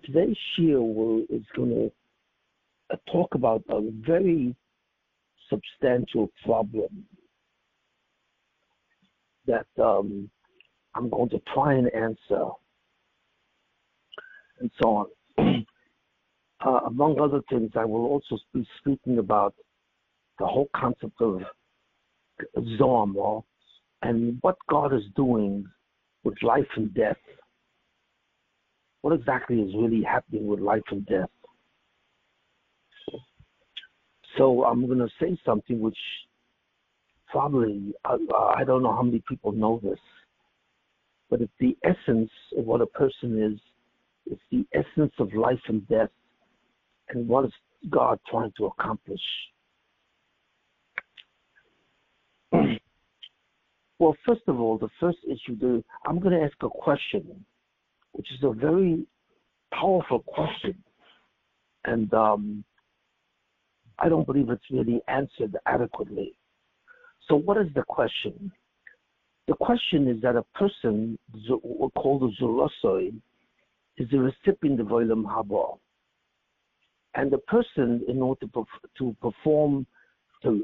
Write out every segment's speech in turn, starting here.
Today's shir is going to talk about a very substantial problem that I'm going to try and answer, and so on. Among other things, I will also be speaking about the whole concept of Zohar and what God is doing with life and death. What exactly is really happening with life and death? So I'm going to say something which probably, I don't know how many people know this, but it's the essence of what a person is. It's the essence of life and death, and what is God trying to accomplish. Well, first of all, the first issue, I'm going to ask a question, which is a very powerful question, and I don't believe it's really answered adequately. So what is the question? The question is that a person, called a Zulosoi, is the recipient of Olam Haba. And the person, in order to perform, to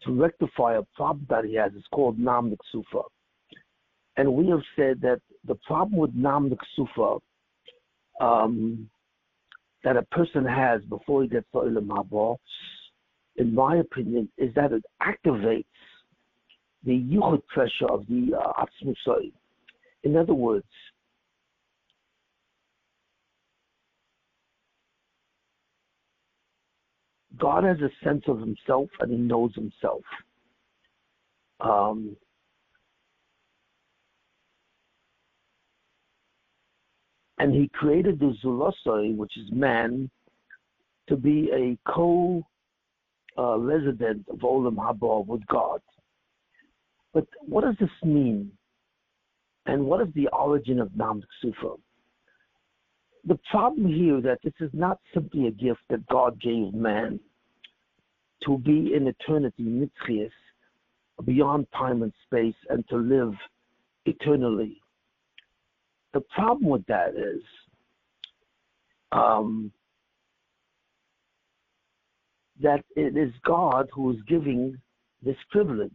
rectify a problem that he has, is called Nam Niksufa. And we have said that the problem with Nam Niksufa that a person has before he gets to Olam Haba, in my opinion, is that it activates the Yuchot pressure of the Atzmusai. In other words, God has a sense of himself and he knows himself. And he created the Zulosai, which is man, to be a co-resident of Olam Haba with God. But what does this mean? And what is the origin of Nam Ksufa? The problem here is that this is not simply a gift that God gave man to be in eternity, Nitzchias, beyond time and space, and to live eternally. The problem with that is that it is God who is giving this privilege.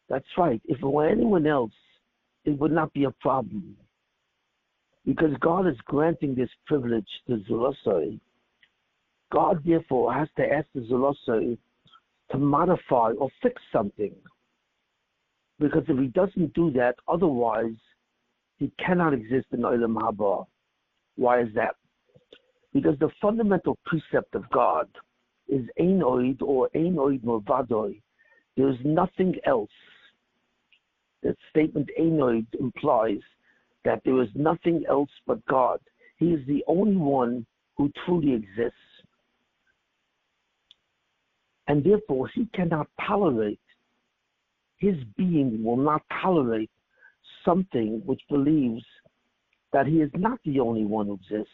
That's right. If it were anyone else, it would not be a problem. Because God is granting this privilege to Zulosai. God, therefore, has to ask the Zulosai to modify or fix something. Because if he doesn't do that, otherwise, he cannot exist in Olam Haba. Why is that? Because the fundamental precept of God is Ein Oid or Ein Oid Milvadoi. There is nothing else. That statement Ein Oid implies that there is nothing else but God. He is the only one who truly exists. And therefore, he cannot tolerate, his being will not tolerate something which believes that he is not the only one who exists.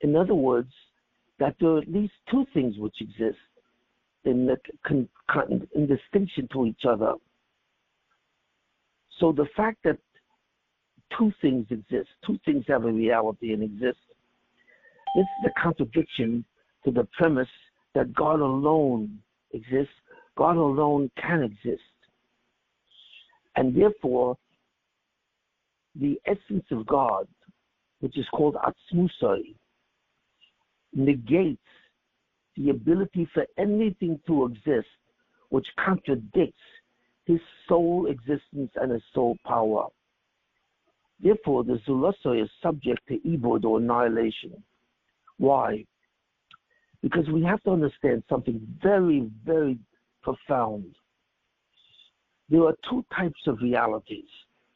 In other words, that there are at least two things which exist in distinction to each other. So the fact that two things exist, two things have a reality and exist, this is a contradiction to the premise that God alone exists, God alone can exist. And therefore, the essence of God, which is called Atzmusai, negates the ability for anything to exist which contradicts his sole existence and his sole power. Therefore, the Zulosai is subject to ibud or annihilation. Why? Because we have to understand something very, very profound. There are two types of realities,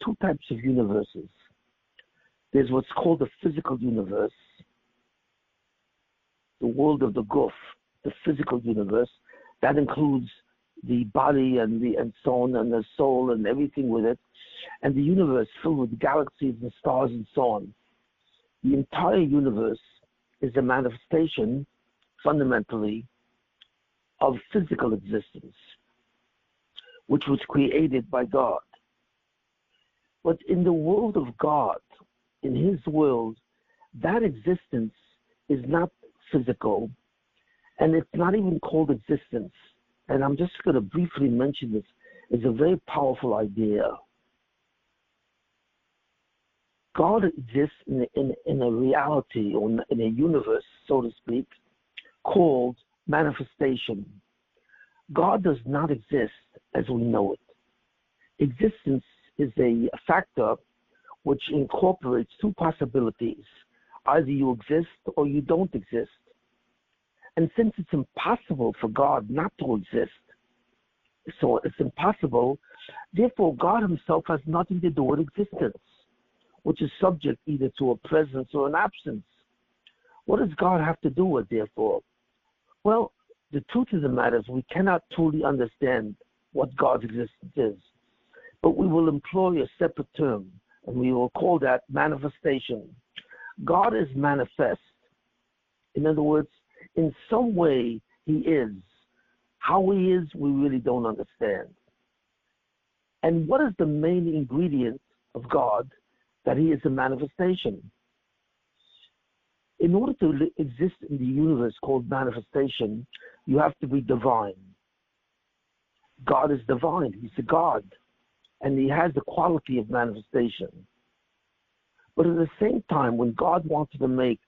two types of universes. There's what's called the physical universe, the world of the Guf, the physical universe. That includes the body and so on, and the soul and everything with it, and the universe filled with galaxies and stars and so on. The entire universe is a manifestation, fundamentally, of physical existence, which was created by God. But in the world of God, in his world, that existence is not physical, and it's not even called existence. And I'm just going to briefly mention this. It's a very powerful idea. God exists in a reality, or in a universe, so to speak, called manifestation. God does not exist as we know it. Existence is a factor which incorporates two possibilities. Either you exist or you don't exist. And since it's impossible for God not to exist, so it's impossible, therefore God himself has nothing to do with existence, which is subject either to a presence or an absence. What does God have to do with, therefore? Well, the truth of the matter is we cannot truly understand what God's existence is, but we will employ a separate term, and we will call that manifestation. God is manifest. In other words, in some way, he is. How he is, we really don't understand. And what is the main ingredient of God? That he is a manifestation. In order to exist in the universe called manifestation, you have to be divine. God is divine. He's a God. And he has the quality of manifestation. But at the same time, when God wanted to make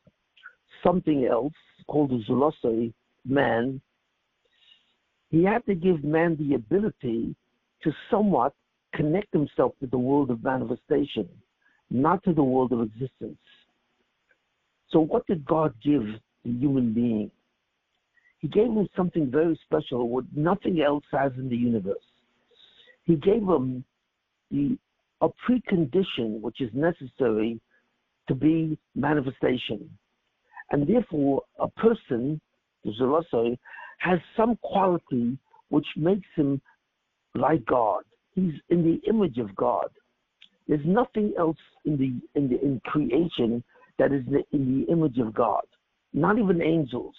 something else called the duality, man, he had to give man the ability to somewhat connect himself to the world of manifestation, not to the world of existence. So what did God give the human being? He gave him something very special, what nothing else has in the universe. He gave him a precondition which is necessary to be manifestation. And therefore, a person, the duality, has some quality which makes him like God. He's in the image of God. There's nothing else in creation that is in the image of God, not even angels.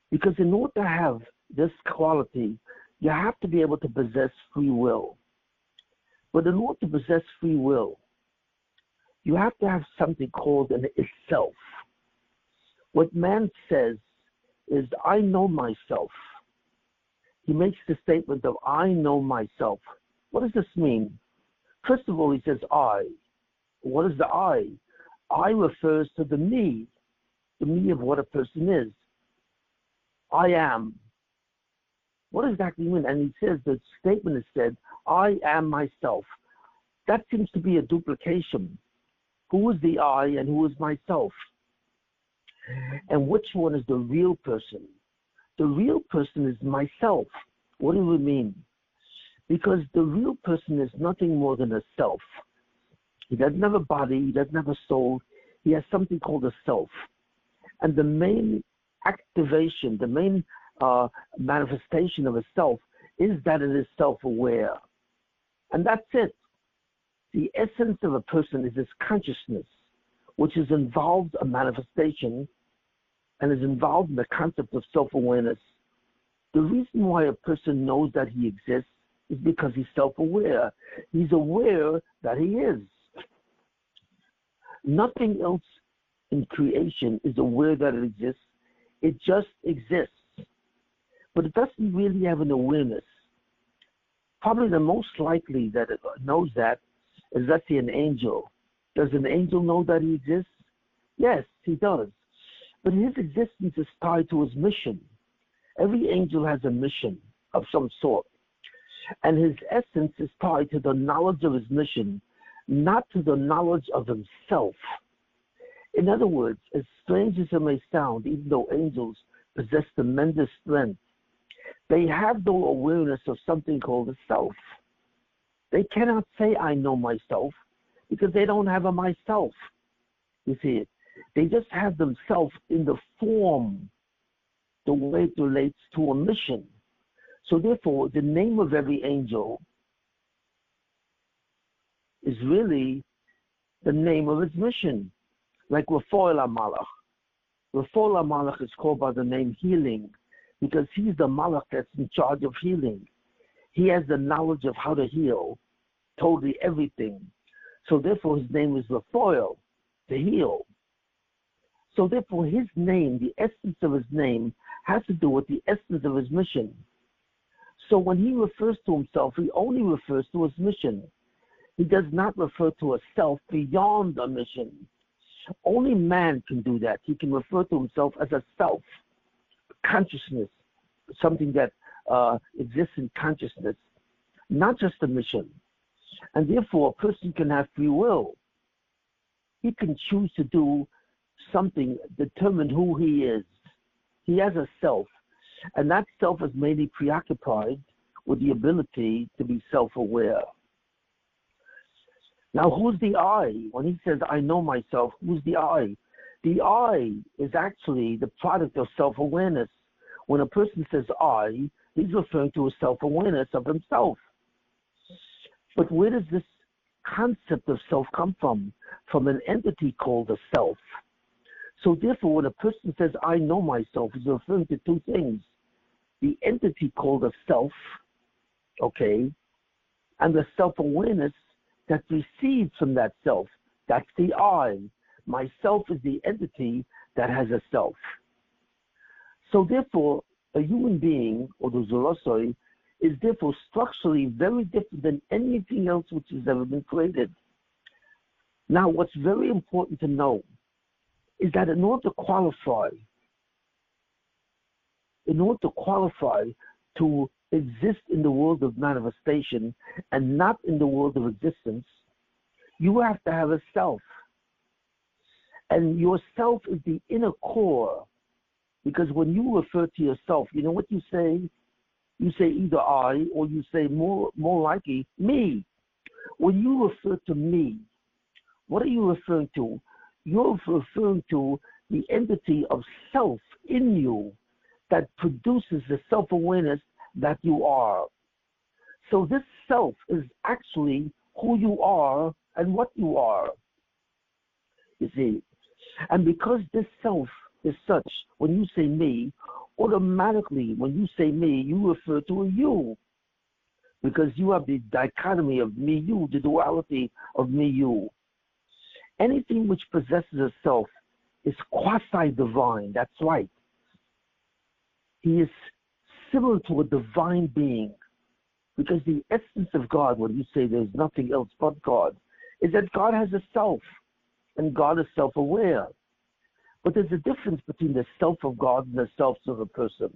Because in order to have this quality, you have to be able to possess free will. But in order to possess free will, you have to have something called an itself. What man says is, I know myself. He makes the statement of, I know myself. What does this mean? First of all, he says, I. What is the I? I refers to the me of what a person is. I am. What does that mean? And he says, the statement is said, I am myself. That seems to be a duplication. Who is the I and who is myself? And which one is the real person? The real person is myself. What do we mean? Because the real person is nothing more than a self. He doesn't have a body, he doesn't have a soul, he has something called a self. And the main activation, the main manifestation of a self is that it is self-aware. And that's it. The essence of a person is this consciousness, which is involved a manifestation and is involved in the concept of self-awareness. The reason why a person knows that he exists is because he's self-aware. He's aware that he is. Nothing else in creation is aware that it exists. It just exists. But it doesn't really have an awareness. Probably the most likely that it knows that is, let's say, an angel. Does an angel know that he exists? Yes, he does. But his existence is tied to his mission. Every angel has a mission of some sort. And his essence is tied to the knowledge of his mission, not to the knowledge of himself. In other words, as strange as it may sound, even though angels possess tremendous strength, they have no awareness of something called a self. They cannot say, I know myself, because they don't have a myself. You see it? They just have themselves in the form, the way it relates to a mission. So therefore, the name of every angel is really the name of its mission. Like Raphael HaMalach. Raphael HaMalach is called by the name healing because he's the Malach that's in charge of healing. He has the knowledge of how to heal totally everything. So therefore his name is Raphael. to heal. So therefore, his name, the essence of his name, has to do with the essence of his mission. So when he refers to himself, he only refers to his mission. He does not refer to a self beyond a mission. Only man can do that. He can refer to himself as a self, consciousness, something that exists in consciousness, not just a mission. And therefore, a person can have free will. He can choose to do something, determine who he is. He has a self, and that self is mainly preoccupied with the ability to be self-aware. Now, who's the I? When he says, I know myself, who's the I? The I is actually the product of self-awareness. When a person says I, he's referring to a self-awareness of himself. But where does this concept of self come from? From an entity called a self. So therefore, when a person says, I know myself, he's referring to two things. The entity called a self, okay, and the self-awareness that recedes from that self. That's the I. Myself is the entity that has a self. So therefore, a human being, or the Zorosoi, is therefore structurally very different than anything else which has ever been created. Now, what's very important to know is that in order to qualify to exist in the world of manifestation and not in the world of existence, you have to have a self. And your self is the inner core. Because when you refer to yourself, you know what you say? You say either I, or you say more likely me. When you refer to me, what are you referring to? You're referring to the entity of self in you that produces the self-awareness that you are. So this self is actually who you are and what you are. You see? And because this self is such, when you say me, automatically when you say me, you refer to a you. Because you have the dichotomy of me, you, the duality of me, you. Anything which possesses a self is quasi-divine. That's right. He is similar to a divine being. Because the essence of God, when you say there's nothing else but God, is that God has a self. And God is self-aware. But there's a difference between the self of God and the self of a person.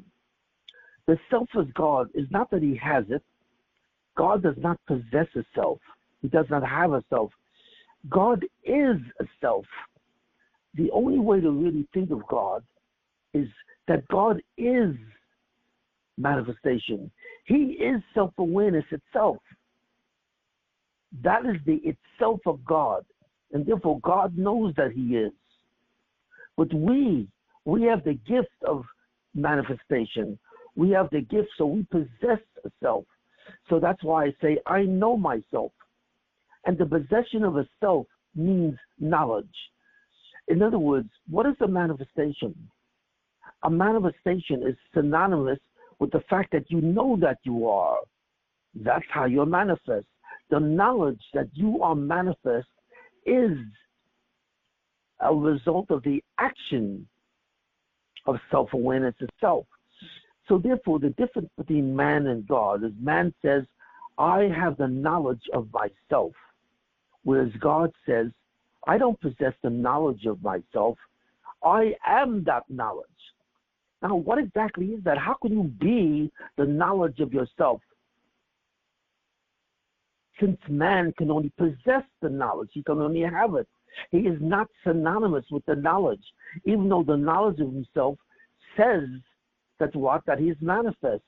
The self of God is not that he has it. God does not possess a self. He does not have a self. God is a self. The only way to really think of God is that God is manifestation. He is self-awareness itself. That is the itself of God. And therefore, God knows that he is. But we have the gift of manifestation. We have the gift, so we possess a self. So that's why I say, I know myself. And the possession of a self means knowledge. In other words, what is a manifestation? A manifestation is synonymous with the fact that you know that you are. That's how you're manifest. The knowledge that you are manifest is a result of the action of self-awareness itself. So therefore, the difference between man and God is man says, I have the knowledge of myself, whereas God says, I don't possess the knowledge of myself. I am that knowledge. Now, what exactly is that? How can you be the knowledge of yourself? Since man can only possess the knowledge, he can only have it. He is not synonymous with the knowledge, even though the knowledge of himself says that what? That he is manifest.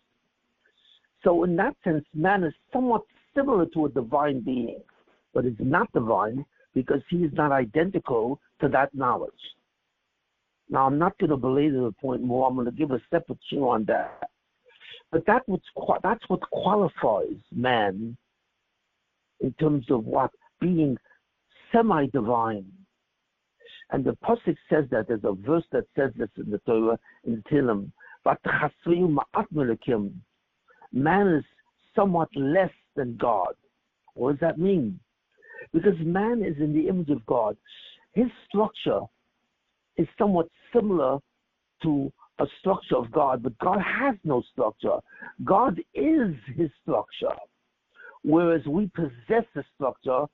So in that sense, man is somewhat similar to a divine being, but is not divine because he is not identical to that knowledge. Now, I'm not going to belabor the point more. I'm going to give a separate show on that. But that's what qualifies man in terms of what? Being semi-divine. And the Pasuk says that, there's a verse that says this in the Torah, in Tehillim, man is somewhat less than God. What does that mean? Because man is in the image of God. his structure is somewhat similar to a structure of God, but God has no structure. God is his structure, whereas we possess a structure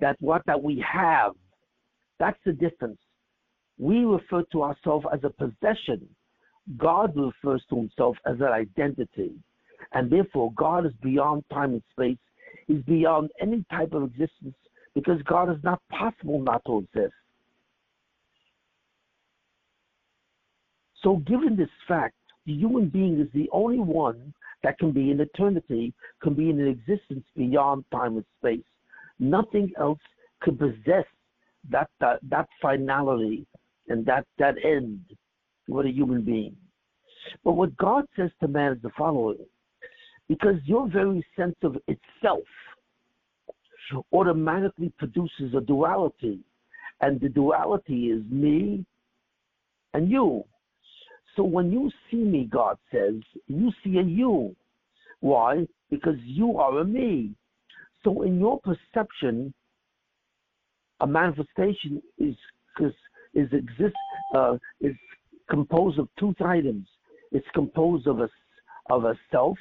that we have. That's the difference. We refer to ourselves as a possession. God refers to himself as an identity. And therefore, God is beyond time and space. He's beyond any type of existence because God is not possible not to exist. So given this fact, the human being is the only one that can be in eternity, can be in an existence beyond time and space. Nothing else could possess that finality and that end with a human being. But what God says to man is the following: because your very sense of itself automatically produces a duality, and the duality is me and you. So when you see me, God says, you see a you. Why? Because you are a me. So in your perception, a manifestation is composed of two items. It's composed of a self,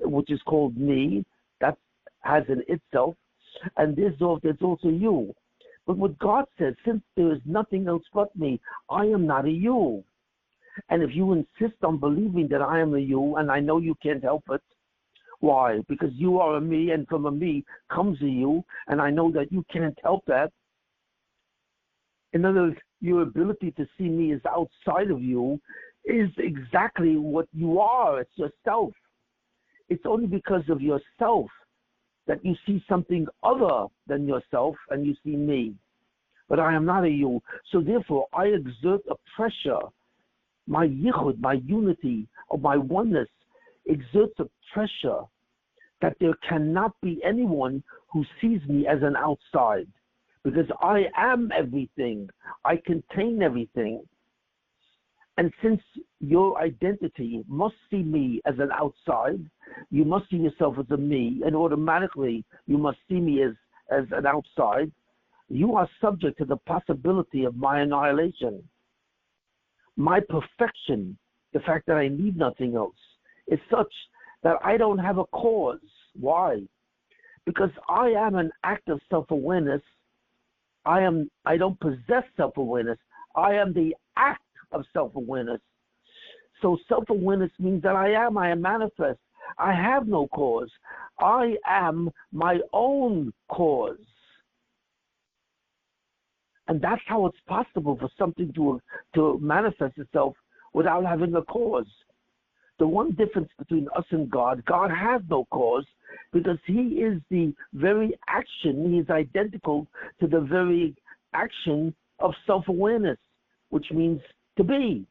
which is called me, that has an itself, and there's also you. But what God says, since there is nothing else but me, I am not a you. And if you insist on believing that I am a you, and I know you can't help it, why? Because you are a me, and from a me comes a you, and I know that you can't help that. In other words, your ability to see me as outside of you is exactly what you are. It's yourself. It's only because of yourself that you see something other than yourself and you see me. But I am not a you. So therefore, I exert a pressure. My yichud, my unity, or my oneness exerts a pressure that there cannot be anyone who sees me as an outside. Because I am everything. I contain everything. And since your identity must see me as an outside, you must see yourself as a me, and automatically you must see me as an outside, you are subject to the possibility of my annihilation. My perfection, the fact that I need nothing else, is such that I don't have a cause. Why? Because I am an act of self-awareness. I don't possess self-awareness. I am the act of self-awareness. So self-awareness means that I am manifest. I have no cause. I am my own cause. And that's how it's possible for something to manifest itself without having a cause. The one difference between us and God has no cause because he is the very action. He is identical to the very action of self-awareness, which means to be.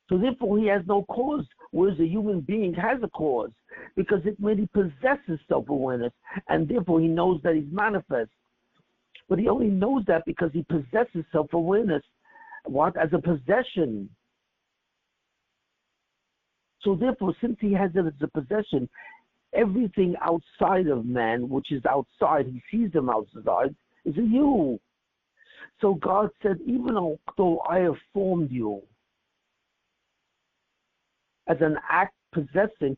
So therefore he has no cause, whereas a human being has a cause because it really possesses self-awareness, and therefore he knows that he's manifest. But he only knows that because he possesses self-awareness. What? As a possession. So therefore, since he has it as a possession, everything outside of man, which is outside, he sees them outside, is a you. So God said, even though I have formed you as an act possessing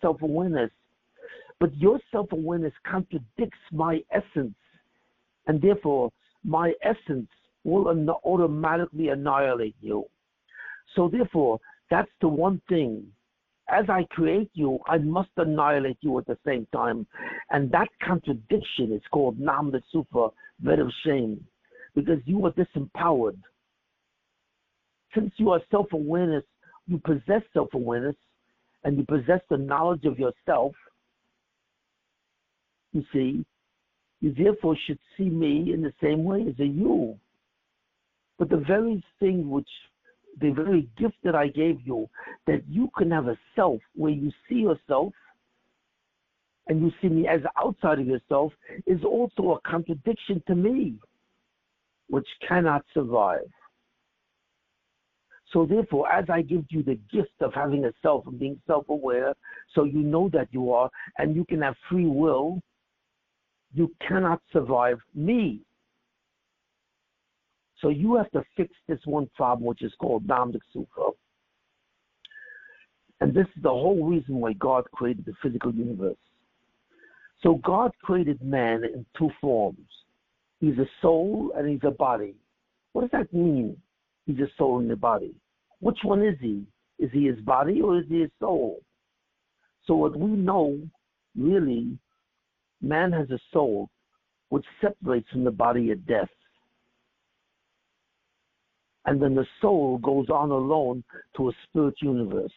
self-awareness, but your self-awareness contradicts my essence, and therefore my essence will automatically annihilate you. So therefore, that's the one thing. As I create you, I must annihilate you at the same time. And that contradiction is called Nam Lesufa, bed of shame, because you are disempowered. Since you are self-awareness, you possess self-awareness, and you possess the knowledge of yourself, you see, you therefore should see me in the same way as a you. But the very gift that I gave you, that you can have a self where you see yourself and you see me as outside of yourself, is also a contradiction to me, which cannot survive. So therefore, as I give you the gift of having a self and being self-aware, so you know that you are, and you can have free will, You cannot survive me. So you have to fix this one problem, which is called Nam Sufa. And this is the whole reason why God created the physical universe. So God created man in two forms. He's a soul and he's a body. What does that mean? He's a soul and a body. Which one is he? Is he his body or is he his soul? So what we know, really, man has a soul which separates from the body at death. And then the soul goes on alone to a spirit universe.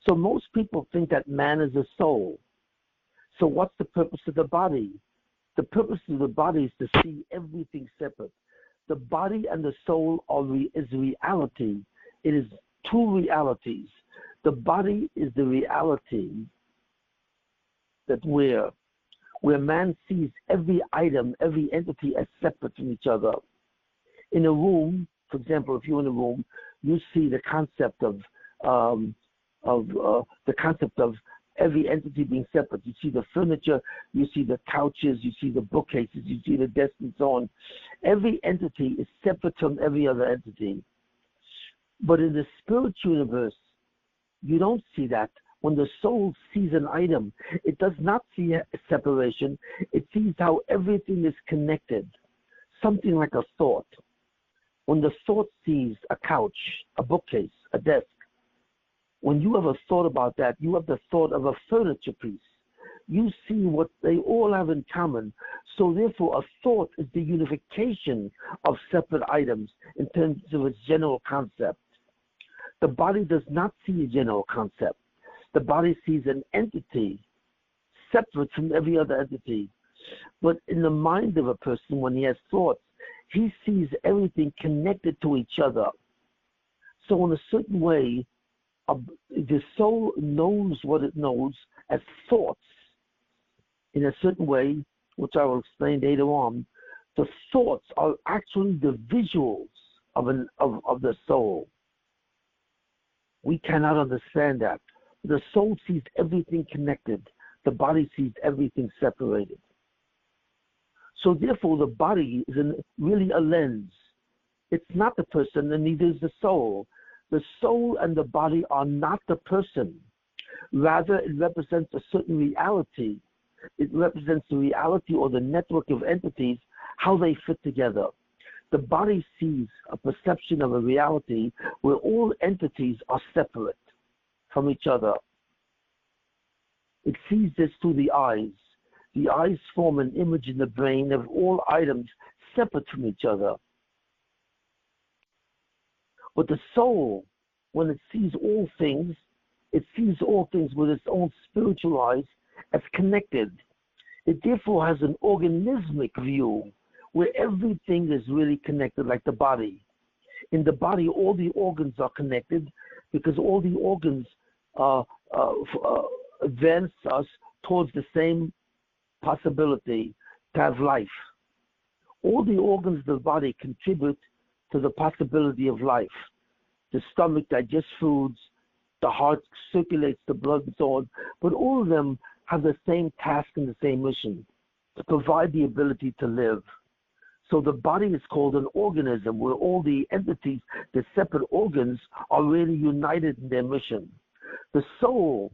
So most people think that man is a soul. So what's the purpose of the body? The purpose of the body is to see everything separate. The body and the soul is reality. It is two realities. The body is the reality that where man sees every item, every entity as separate from each other. In a room, for example, if you're in a room, you see the concept of every entity being separate. You see the furniture, you see the couches, you see the bookcases, you see the desks and so on. Every entity is separate from every other entity. But in the spirit universe, you don't see that. When the soul sees an item, it does not see a separation. It sees how everything is connected. Something like a thought. When the thought sees a couch, a bookcase, a desk, when you have a thought about that, you have the thought of a furniture piece. You see what they all have in common. So therefore, a thought is the unification of separate items in terms of its general concept. The body does not see a general concept. The body sees an entity separate from every other entity. But in the mind of a person, when he has thoughts, he sees everything connected to each other. So in a certain way, the soul knows what it knows as thoughts. In a certain way, which I will explain later on, the thoughts are actually the visuals of the soul. We cannot understand that. The soul sees everything connected. The body sees everything separated. So therefore, the body is really a lens. It's not the person, and neither is the soul. The soul and the body are not the person. Rather, it represents a certain reality. It represents the reality or the network of entities, how they fit together. The body sees a perception of a reality where all entities are separate from each other. It sees this through the eyes. The eyes form an image in the brain of all items separate from each other. But the soul, when it sees all things with its own spiritual eyes as connected. It therefore has an organismic view where everything is really connected, like the body. In the body, all the organs are connected because all the organs advance us towards the same possibility to have life. All the organs of the body contribute to the possibility of life. The stomach digests foods, the heart circulates the blood and so on, but all of them have the same task and the same mission, to provide the ability to live. So the body is called an organism where all the entities, the separate organs, are really united in their mission. The soul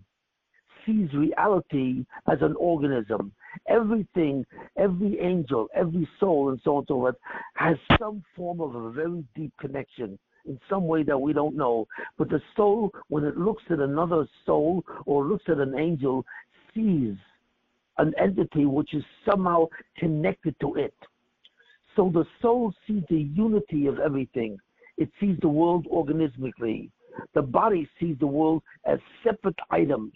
sees reality as an organism. Everything, every angel, every soul, and so on and so forth, has some form of a very deep connection in some way that we don't know. But the soul, when it looks at another soul or looks at an angel, sees an entity which is somehow connected to it. So the soul sees the unity of everything. It sees the world organismically. The body sees the world as separate items.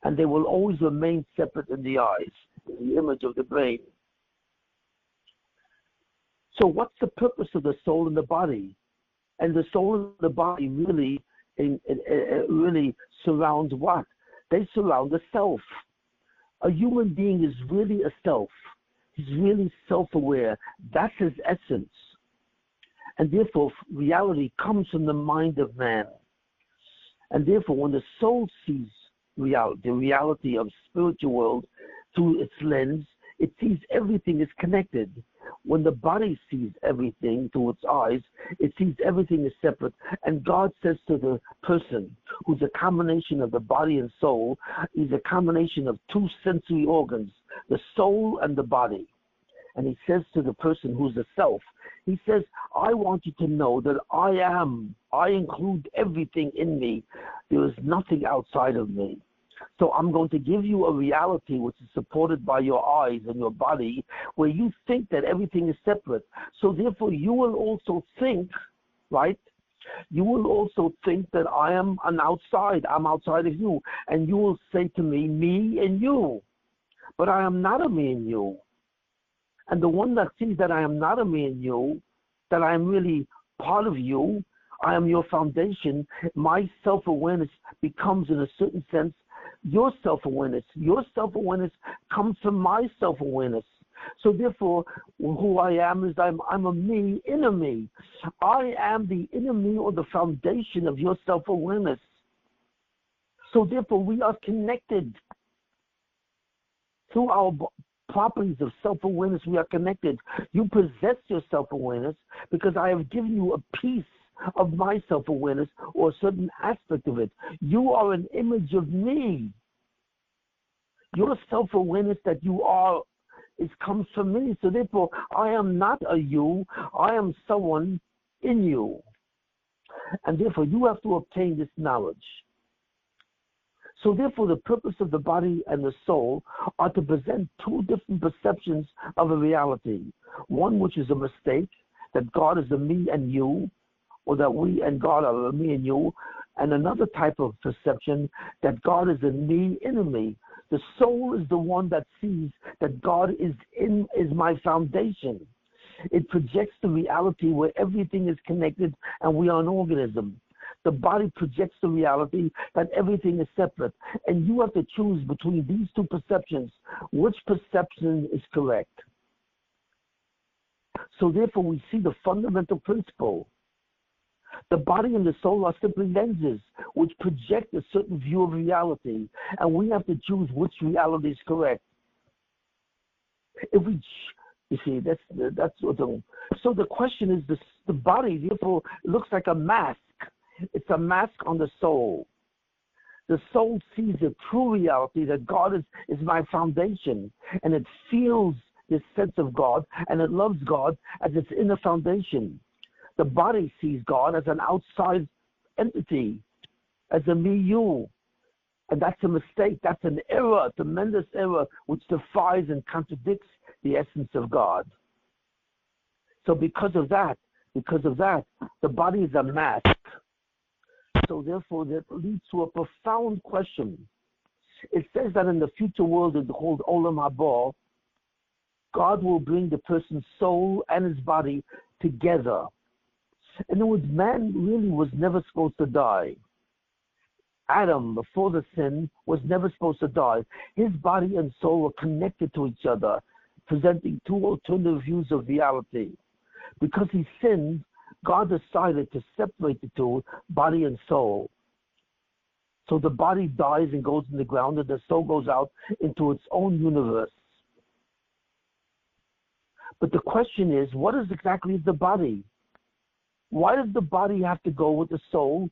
And they will always remain separate in the eyes, in the image of the brain. So what's the purpose of the soul and the body? And the soul and the body really surround what? They surround the self. A human being is really a self. He's really self-aware. That's his essence. And therefore, reality comes from the mind of man. And therefore, when the soul sees reality, the reality of spiritual world, through its lens, it sees everything is connected. When the body sees everything through its eyes, it sees everything is separate. And God says to the person, who's a combination of the body and soul, he's a combination of two sensory organs, the soul and the body. And he says to the person who's the self, he says, I want you to know that I include everything in me. There is nothing outside of me. So I'm going to give you a reality which is supported by your eyes and your body, where you think that everything is separate. So therefore you will also think, right? You will also think that I am I'm outside of you. And you will say to me and you. But I am not a me and you. And the one that sees that I am not a me and you, that I am really part of you, I am your foundation, my self-awareness becomes, in a certain sense, your self-awareness. Your self-awareness comes from my self-awareness. So therefore, who I am is I'm a me, inner me. I am the inner me, or the foundation of your self-awareness. So therefore, we are connected. Through our properties of self-awareness, we are connected. You possess your self-awareness because I have given you a piece of my self-awareness, or a certain aspect of it. You are an image of me. Your self-awareness that you are comes from me. So therefore, I am not a you. I am someone in you. And therefore, you have to obtain this knowledge. So therefore, the purpose of the body and the soul are to present two different perceptions of a reality. One which is a mistake, that God is a me and you, or that we and God are a me and you, and another type of perception that God is a me, inner me. The soul is the one that sees that God is my foundation. It projects the reality where everything is connected and we are an organism. The body projects the reality that everything is separate. And you have to choose between these two perceptions. Which perception is correct? So therefore, we see the fundamental principle. The body and the soul are simply lenses which project a certain view of reality, and we have to choose which reality is correct. If we, you see, that's what so the question is: the body, therefore, looks like a mask. It's a mask on the soul. The soul sees the true reality that God is my foundation, and it feels this sense of God, and it loves God as its inner foundation. The body sees God as an outside entity, as a me, you. And that's a mistake. That's an error, a tremendous error, which defies and contradicts the essence of God. So because of that, the body is a mask. So therefore, that leads to a profound question. It says that in the future world, called Olam Haba, God will bring the person's soul and his body together. In other words, man really was never supposed to die. Adam, before the sin, was never supposed to die. His body and soul were connected to each other, presenting two alternative views of reality. Because he sinned, God decided to separate the two, body and soul. So the body dies and goes in the ground, and the soul goes out into its own universe. But the question is, what is exactly the body? Why does the body have to go with the soul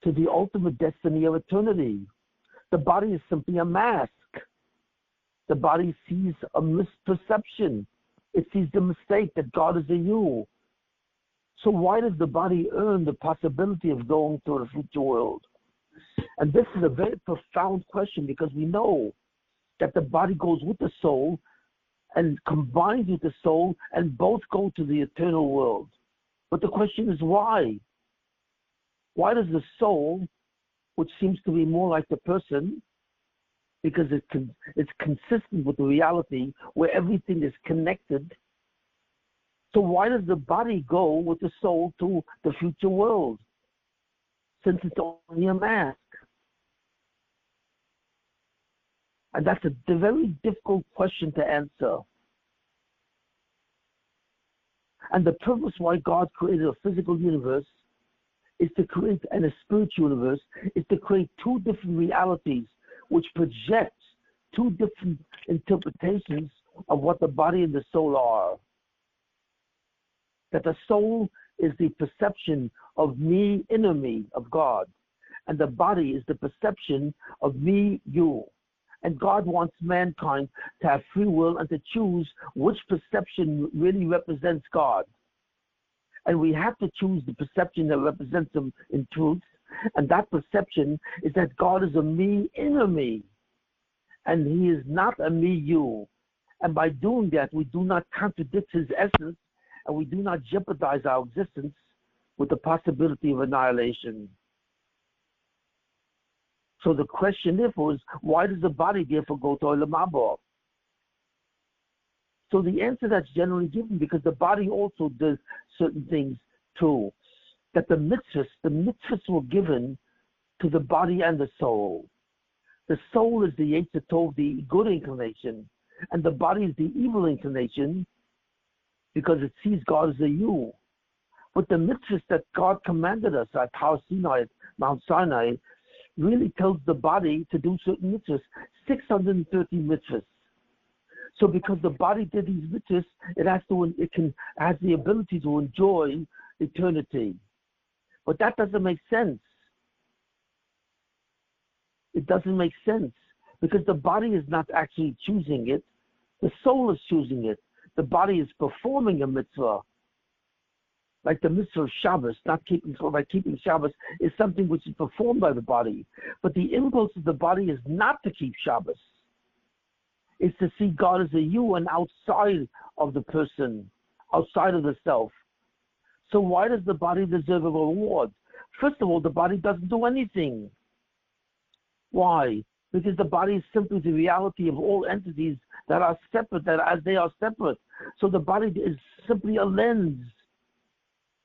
to the ultimate destiny of eternity? The body is simply a mask. The body sees a misperception. It sees the mistake that God is a you. So why does the body earn the possibility of going to the future world? And this is a very profound question, because we know that the body goes with the soul and combines with the soul, and both go to the eternal world. But the question is why? Why does the soul, which seems to be more like the person, because it's consistent with the reality where everything is connected, so why does the body go with the soul to the future world, since it's only a mask? And that's a very difficult question to answer. And the purpose why God created a physical universe is to create, and a spiritual universe, is to create two different realities which project two different interpretations of what the body and the soul are. That the soul is the perception of me, inner me, of God. And the body is the perception of me, you. And God wants mankind to have free will and to choose which perception really represents God. And we have to choose the perception that represents Him in truth. And that perception is that God is a me, inner me. And He is not a me, you. And by doing that, we do not contradict His essence, and we do not jeopardize our existence with the possibility of annihilation. So the question therefore is, why does the body therefore go to Olam Haba? So the answer that's generally given, because the body also does certain things too. That the mitzvahs were given to the body and the soul. The soul is the Yetzer Tov, the good inclination, and the body is the evil inclination, because it sees God as a you. But the mitzvahs that God commanded us at Mount Sinai, really tells the body to do certain mitzvahs, 630 mitzvahs. So because the body did these mitzvahs, it has the ability to enjoy eternity. But that doesn't make sense. It doesn't make sense, because the body is not actually choosing it. The soul is choosing it. The body is performing a mitzvah. Like the mitzvah of Shabbos, by keeping Shabbos is something which is performed by the body. But the impulse of the body is not to keep Shabbos. It's to see God as a you and outside of the person, outside of the self. So why does the body deserve a reward? First of all, the body doesn't do anything. Why? Because the body is simply the reality of all entities that are separate, that as they are separate. So the body is simply a lens.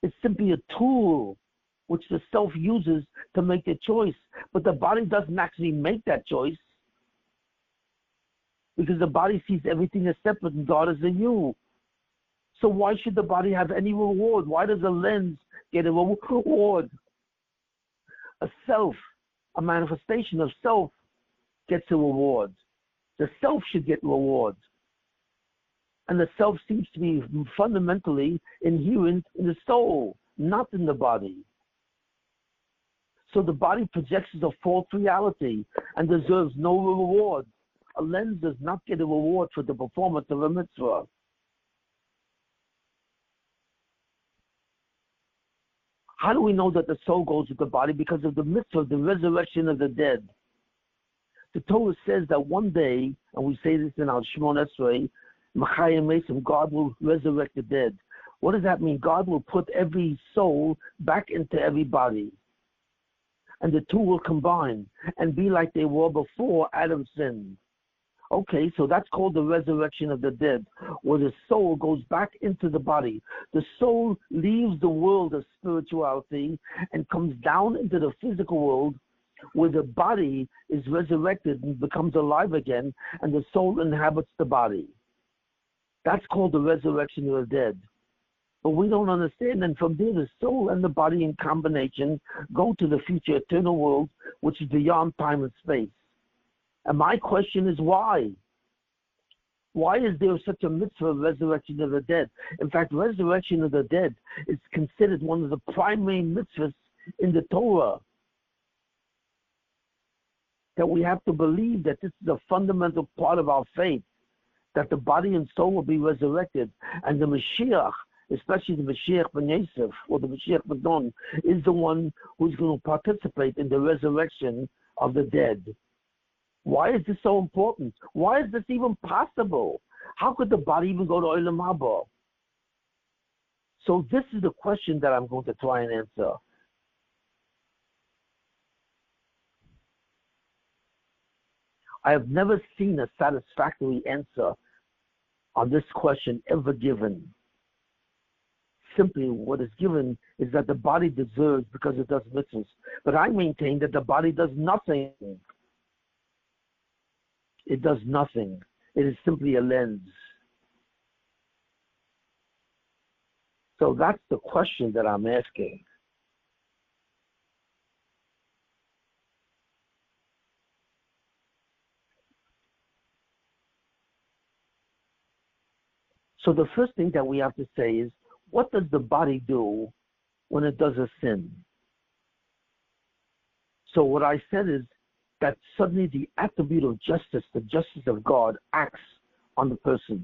It's simply a tool which the self uses to make a choice. But the body doesn't actually make that choice, because the body sees everything as separate and God is in you. So why should the body have any reward? Why does a lens get a reward? A self, a manifestation of self, gets a reward. The self should get reward. And the self seems to be fundamentally inherent in the soul, not in the body. So the body projects a false reality and deserves no reward. A lens does not get a reward for the performance of a mitzvah. How do we know that the soul goes with the body? Because of the mitzvah, the resurrection of the dead. The Torah says that one day, and we say this in our Shimon Esrei, God will resurrect the dead. What does that mean? God will put every soul back into every body. And the two will combine and be like they were before Adam sinned. Okay, so that's called the resurrection of the dead, where the soul goes back into the body. The soul leaves the world of spirituality and comes down into the physical world, where the body is resurrected and becomes alive again, and the soul inhabits the body. That's called the resurrection of the dead. But we don't understand, and from there the soul and the body in combination go to the future eternal world, which is beyond time and space. And my question is why? Why is there such a mitzvah of resurrection of the dead? In fact, resurrection of the dead is considered one of the primary mitzvahs in the Torah. That we have to believe that this is a fundamental part of our faith, that the body and soul will be resurrected, and the Mashiach, especially the Mashiach ben Yosef, or the Mashiach ben Nun, is the one who's going to participate in the resurrection of the dead. Why is this so important? Why is this even possible? How could the body even go to Olam Haba? So this is the question that I'm going to try and answer. I have never seen a satisfactory answer on this question ever given. Simply what is given is that the body deserves because it does mitzvahs. But I maintain that the body does nothing. It does nothing. It is simply a lens. So that's the question that I'm asking. So the first thing that we have to say is, what does the body do when it does a sin? So what I said is that suddenly the attribute of justice, the justice of God, acts on the person.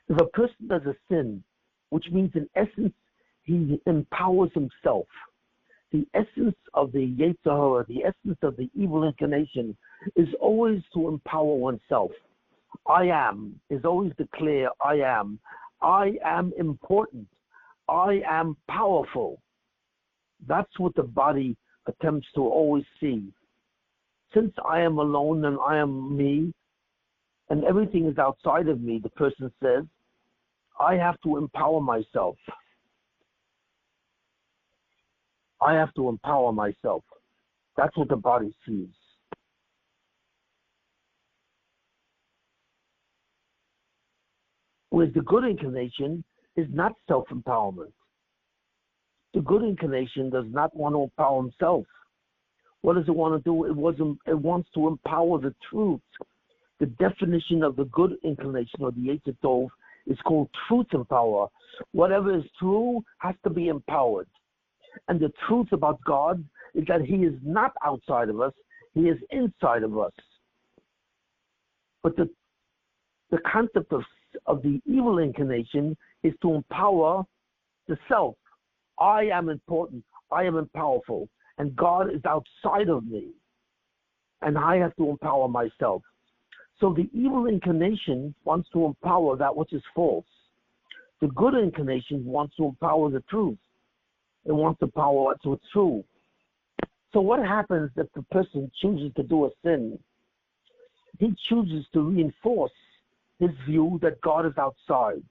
If a person does a sin, which means in essence he empowers himself, the essence of the Yetzer Hara, the essence of the evil inclination, is always to empower oneself. I am is always declare I am. I am important. I am powerful. That's what the body attempts to always see. Since I am alone and I am me, and everything is outside of me, the person says, I have to empower myself. I have to empower myself. That's what the body sees. Whereas the good inclination is not self-empowerment. The good inclination does not want to empower himself. What does it want to do? It wants to empower the truth. The definition of the good inclination, or the Yetzer Tov, is called truth and power. Whatever is true has to be empowered. And the truth about God is that he is not outside of us, he is inside of us. But the concept of the evil inclination is to empower the self. I am important, I am powerful, and God is outside of me, and I have to empower myself. So the evil inclination wants to empower that which is false. The good inclination wants to empower the truth. It wants to empower what's true. So what happens if the person chooses to do a sin? He chooses to reinforce his view that God is outside.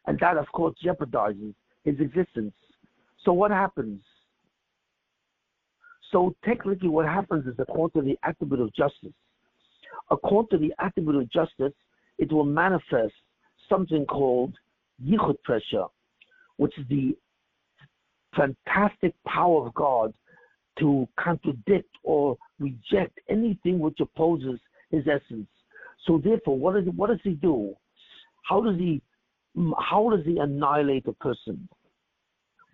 And that, of course, jeopardizes his existence. So what happens? So technically what happens is, according to the attribute of justice, according to the attribute of justice, it will manifest something called yichud pressure, which is the fantastic power of God to contradict or reject anything which opposes his essence. So therefore, what does he do? How does he annihilate a person?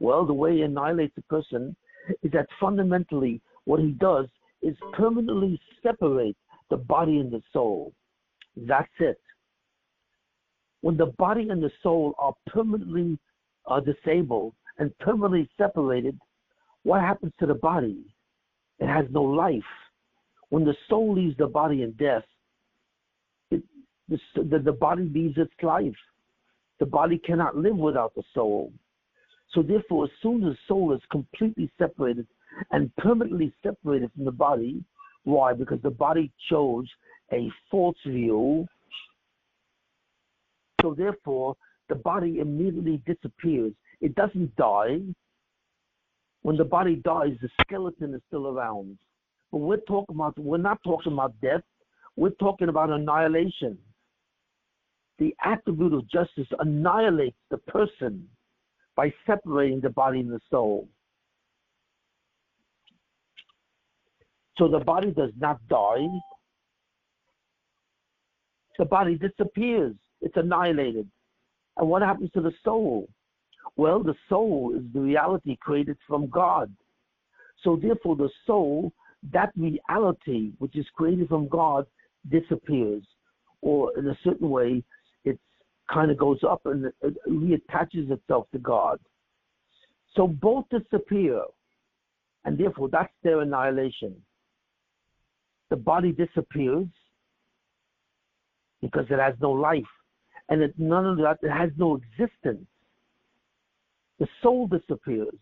Well, the way he annihilates a person is that fundamentally what he does is permanently separate the body and the soul. That's it. When the body and the soul are permanently disabled and permanently separated, what happens to the body? It has no life. When the soul leaves the body in death, the body leaves its life. The body cannot live without the soul. So therefore, as soon as the soul is completely separated and permanently separated from the body, why? Because the body chose a false view. So therefore, the body immediately disappears. It doesn't die. When the body dies, the skeleton is still around. But we're not talking about death. We're talking about annihilation. The attribute of justice annihilates the person by separating the body and the soul. So the body does not die. The body disappears. It's annihilated. And what happens to the soul? Well, the soul is the reality created from God. So therefore the soul, that reality which is created from God, disappears. Or in a certain way, it kind of goes up and it reattaches itself to God. So both disappear. And therefore that's their annihilation. The body disappears because it has no life. And none of that, it has no existence. The soul disappears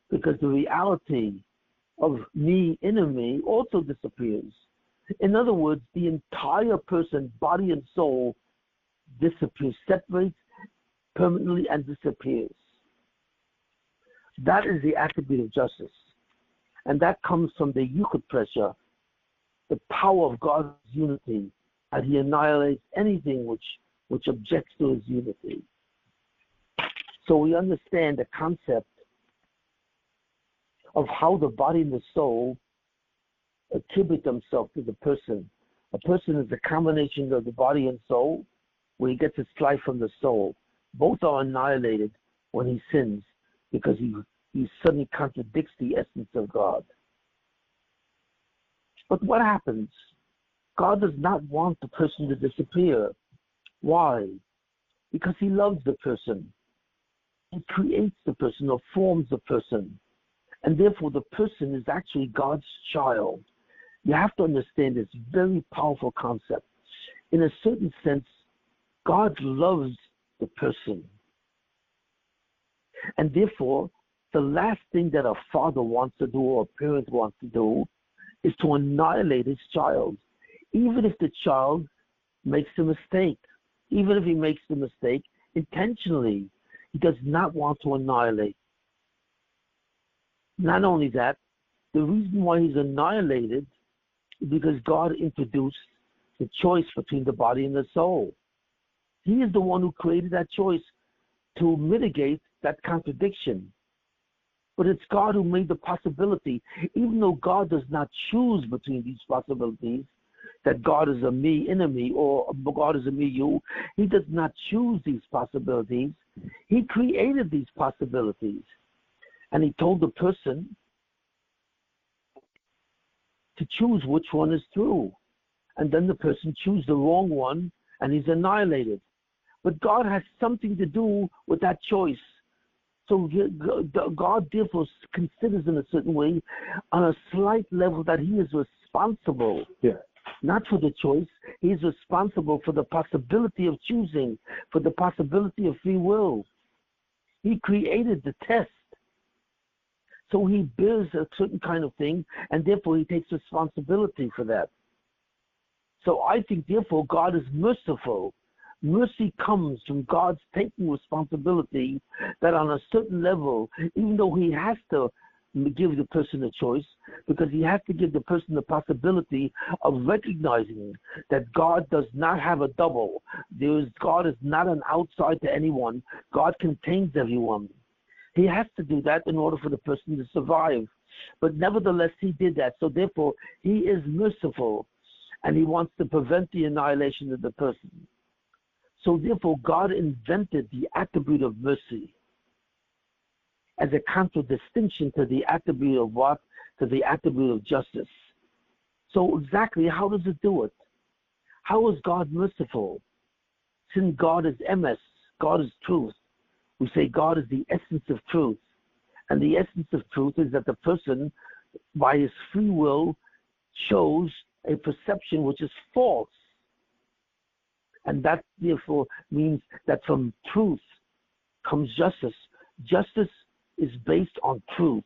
because the reality of me, inner me, also disappears. In other words, the entire person, body and soul, disappears, separates permanently and disappears. That is the attribute of justice. And that comes from the yichud pressure, the power of God's unity, as he annihilates anything which objects to his unity. So we understand the concept of how the body and the soul attribute themselves to the person. A person is a combination of the body and soul, where he gets its life from the soul. Both are annihilated when he sins because he suddenly contradicts the essence of God. But what happens? God does not want the person to disappear. Why? Because he loves the person. He creates the person or forms the person. And therefore the person is actually God's child. You have to understand this very powerful concept. In a certain sense, God loves the person. And therefore, the last thing that a father wants to do or a parent wants to do is to annihilate his child. Even if the child makes a mistake, even if he makes the mistake intentionally, he does not want to annihilate. Not only that, the reason why he's annihilated is because God introduced the choice between the body and the soul. He is the one who created that choice to mitigate that contradiction. But it's God who made the possibility, even though God does not choose between these possibilities, that God is a me in a me or God is a me you. He does not choose these possibilities. He created these possibilities. And he told the person to choose which one is true. And then the person chooses the wrong one and he's annihilated. But God has something to do with that choice. So God therefore considers in a certain way, on a slight level, that he is responsible. Yeah. Not for the choice. He's responsible for the possibility of choosing, for the possibility of free will. He created the test. So he bears a certain kind of thing, and therefore he takes responsibility for that. So I think, therefore, God is merciful. Mercy comes from God's taking responsibility that on a certain level, even though he has to give the person a choice, because he has to give the person the possibility of recognizing that God does not have a double. God is not an outside to anyone. God contains everyone. He has to do that in order for the person to survive. But nevertheless, he did that. So therefore, he is merciful, and he wants to prevent the annihilation of the person. So therefore, God invented the attribute of mercy as a contradistinction to the attribute of what? To the attribute of justice. So exactly, how does it do it? How is God merciful? Since God is emes, God is truth. We say God is the essence of truth. And the essence of truth is that the person, by his free will, chose a perception which is false. And that therefore means that from truth comes justice. Justice is based on truth.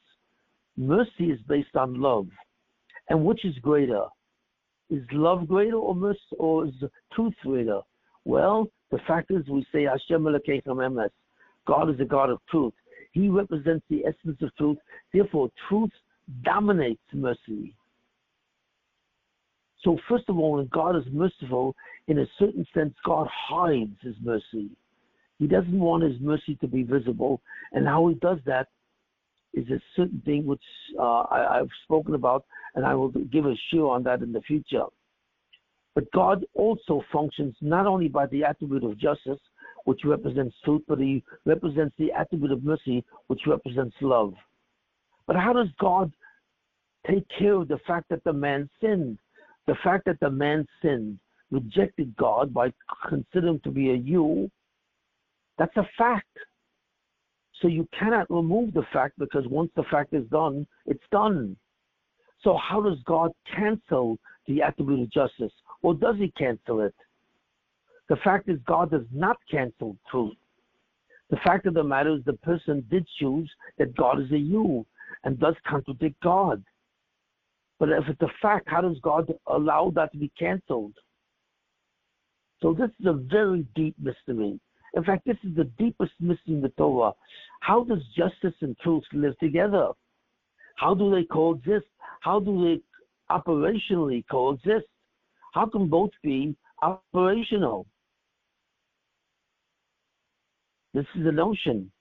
Mercy is based on love. And which is greater? Is love greater or mercy, or is truth greater? Well, the fact is, we say Hashem Elokeichem emes. God is a God of truth. He represents the essence of truth. Therefore, truth dominates mercy. So first of all, when God is merciful, in a certain sense, God hides his mercy. He doesn't want his mercy to be visible. And how he does that is a certain thing which I've spoken about, and I will give a share on that in the future. But God also functions not only by the attribute of justice, which represents truth, but he represents the attribute of mercy, which represents love. But how does God take care of the fact that the man sinned? The fact that the man sinned, rejected God by considering him to be a you, that's a fact. So you cannot remove the fact, because once the fact is done, it's done. So how does God cancel the attribute of justice? Or does he cancel it? The fact is, God does not cancel truth. The fact of the matter is the person did choose that God is a you and does contradict God. But if it's a fact, how does God allow that to be canceled? So this is a very deep mystery. In fact, this is the deepest mystery in the Torah. How does justice and truth live together? How do they coexist? How do they operationally coexist? How can both be operational? This is the notion.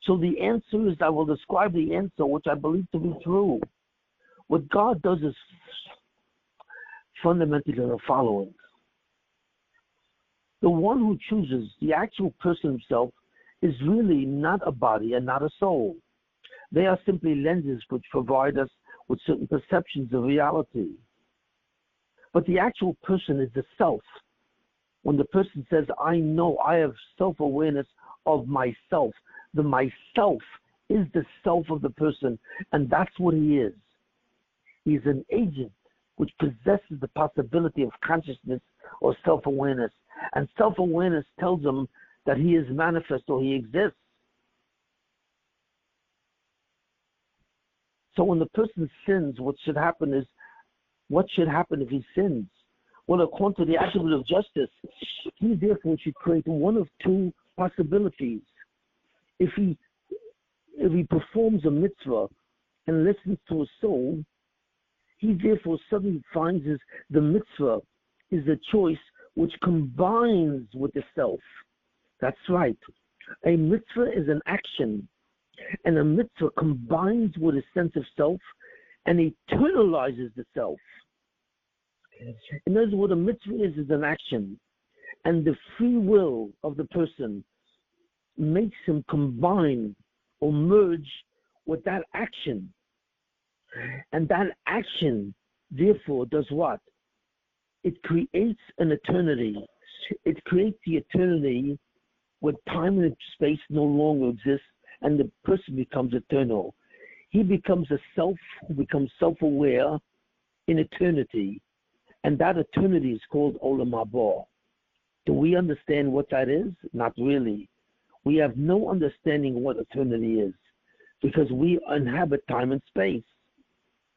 So the answer is, I will describe the answer, which I believe to be true. What God does is, fundamentally the following. The one who chooses the actual person himself is really not a body and not a soul. They are simply lenses which provide us with certain perceptions of reality. But the actual person is the self. When the person says, I know, I have self-awareness of myself, the myself is the self of the person, and that's what he is. He's an agent which possesses the possibility of consciousness or self-awareness, and self-awareness tells him that he is manifest or he exists. So when the person sins, what should happen if he sins? Well, according to the attribute of justice, he therefore should create one of two possibilities. If he performs a mitzvah and listens to a soul, he therefore suddenly finds the mitzvah is a choice which combines with the self. That's right. A mitzvah is an action, and a mitzvah combines with a sense of self and eternalizes the self. In other words, what a mitzvah is an action, and the free will of the person makes him combine or merge with that action. And that action, therefore, does what? It creates an eternity. It creates the eternity where time and space no longer exist, and the person becomes eternal. He becomes a self who becomes self-aware in eternity, and that eternity is called Olam Haba. Do we understand what that is? Not really. We have no understanding what eternity is because we inhabit time and space.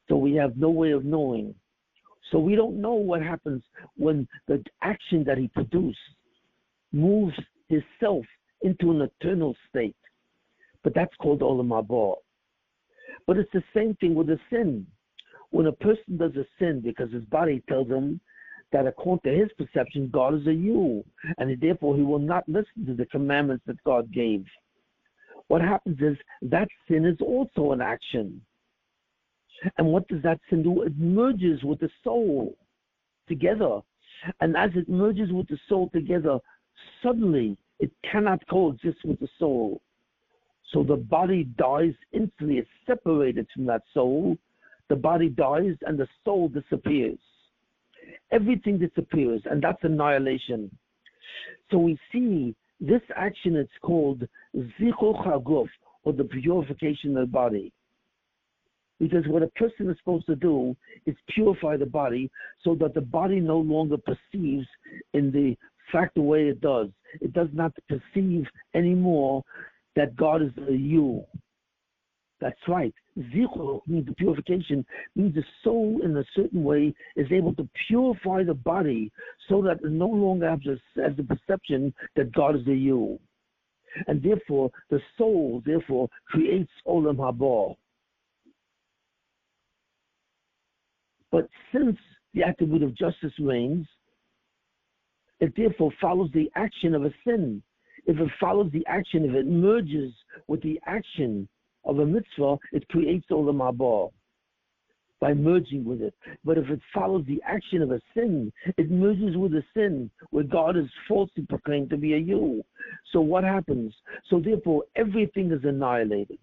So we have no way of knowing. So we don't know what happens when the action that he produced moves his self into an eternal state. But that's called Olam Haba. But it's the same thing with a sin. When a person does a sin because his body tells him that according to his perception, God is a you, and therefore he will not listen to the commandments that God gave. What happens is that sin is also an action. And what does that sin do? It merges with the soul together. And as it merges with the soul together, suddenly it cannot coexist with the soul. So the body dies instantly. It's separated from that soul. The body dies and the soul disappears. Everything disappears, and that's annihilation. So we see this action, it's called Zichur Haguf, or the purification of the body. Because what a person is supposed to do is purify the body so that the body no longer perceives in the fact the way it does. It does not perceive anymore that God is a you. That's right. Zichur means the purification, means the soul in a certain way is able to purify the body so that it no longer has the perception that God is a you. And therefore, the soul, creates Olam Haba. But since the attribute of justice reigns, it therefore follows the action of a sin. If it follows the action, if it merges with the action of a mitzvah, it creates Olam Haba by merging with it. But if it follows the action of a sin, it merges with a sin where God is falsely proclaimed to be a you. So what happens? So therefore, everything is annihilated.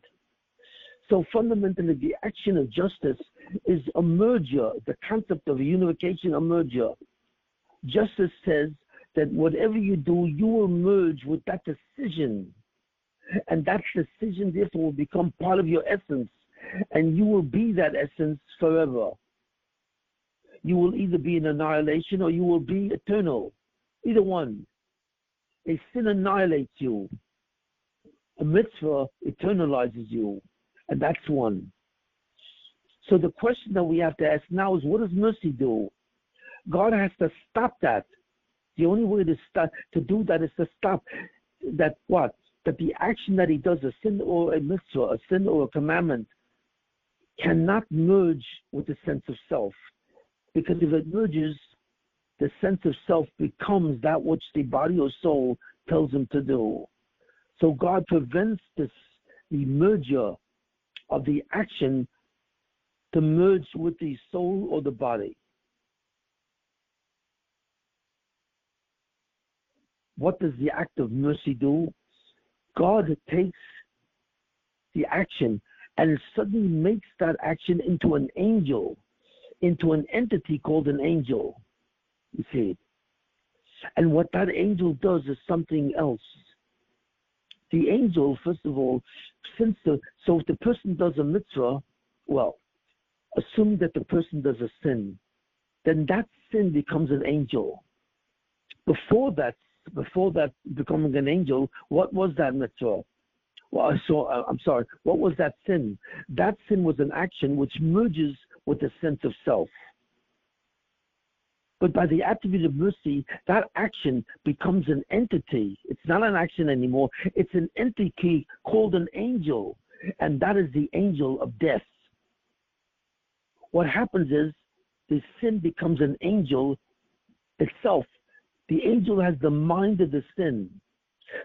So fundamentally, the action of justice is a merger, the concept of a unification, a merger. Justice says that whatever you do, you will merge with that decision. And that decision, therefore, will become part of your essence. And you will be that essence forever. You will either be in annihilation or you will be eternal. Either one. A sin annihilates you. A mitzvah eternalizes you. And that's one. So the question that we have to ask now is, what does mercy do? God has to stop that. The only way to do that is to stop that what? That the action that he does, a sin or a mitzvah, a sin or a commandment, cannot merge with the sense of self. Because if it merges, the sense of self becomes that which the body or soul tells him to do. So God prevents the merger of the action to merge with the soul or the body. what does the act of mercy do? God takes the action and it suddenly makes that action into an angel, into an entity called an angel. You see? And what that angel does is something else. The angel, first of all, so if the person does a mitzvah, well, assume that the person does a sin, then that sin becomes an angel. Before that becoming an angel, what was that mitzvah? Well, what was that sin? That sin was an action which merges with the sense of self. But by the attribute of mercy, that action becomes an entity. It's not an action anymore. It's an entity called an angel, and that is the angel of death. What happens is the sin becomes an angel itself. The angel has the mind of the sin.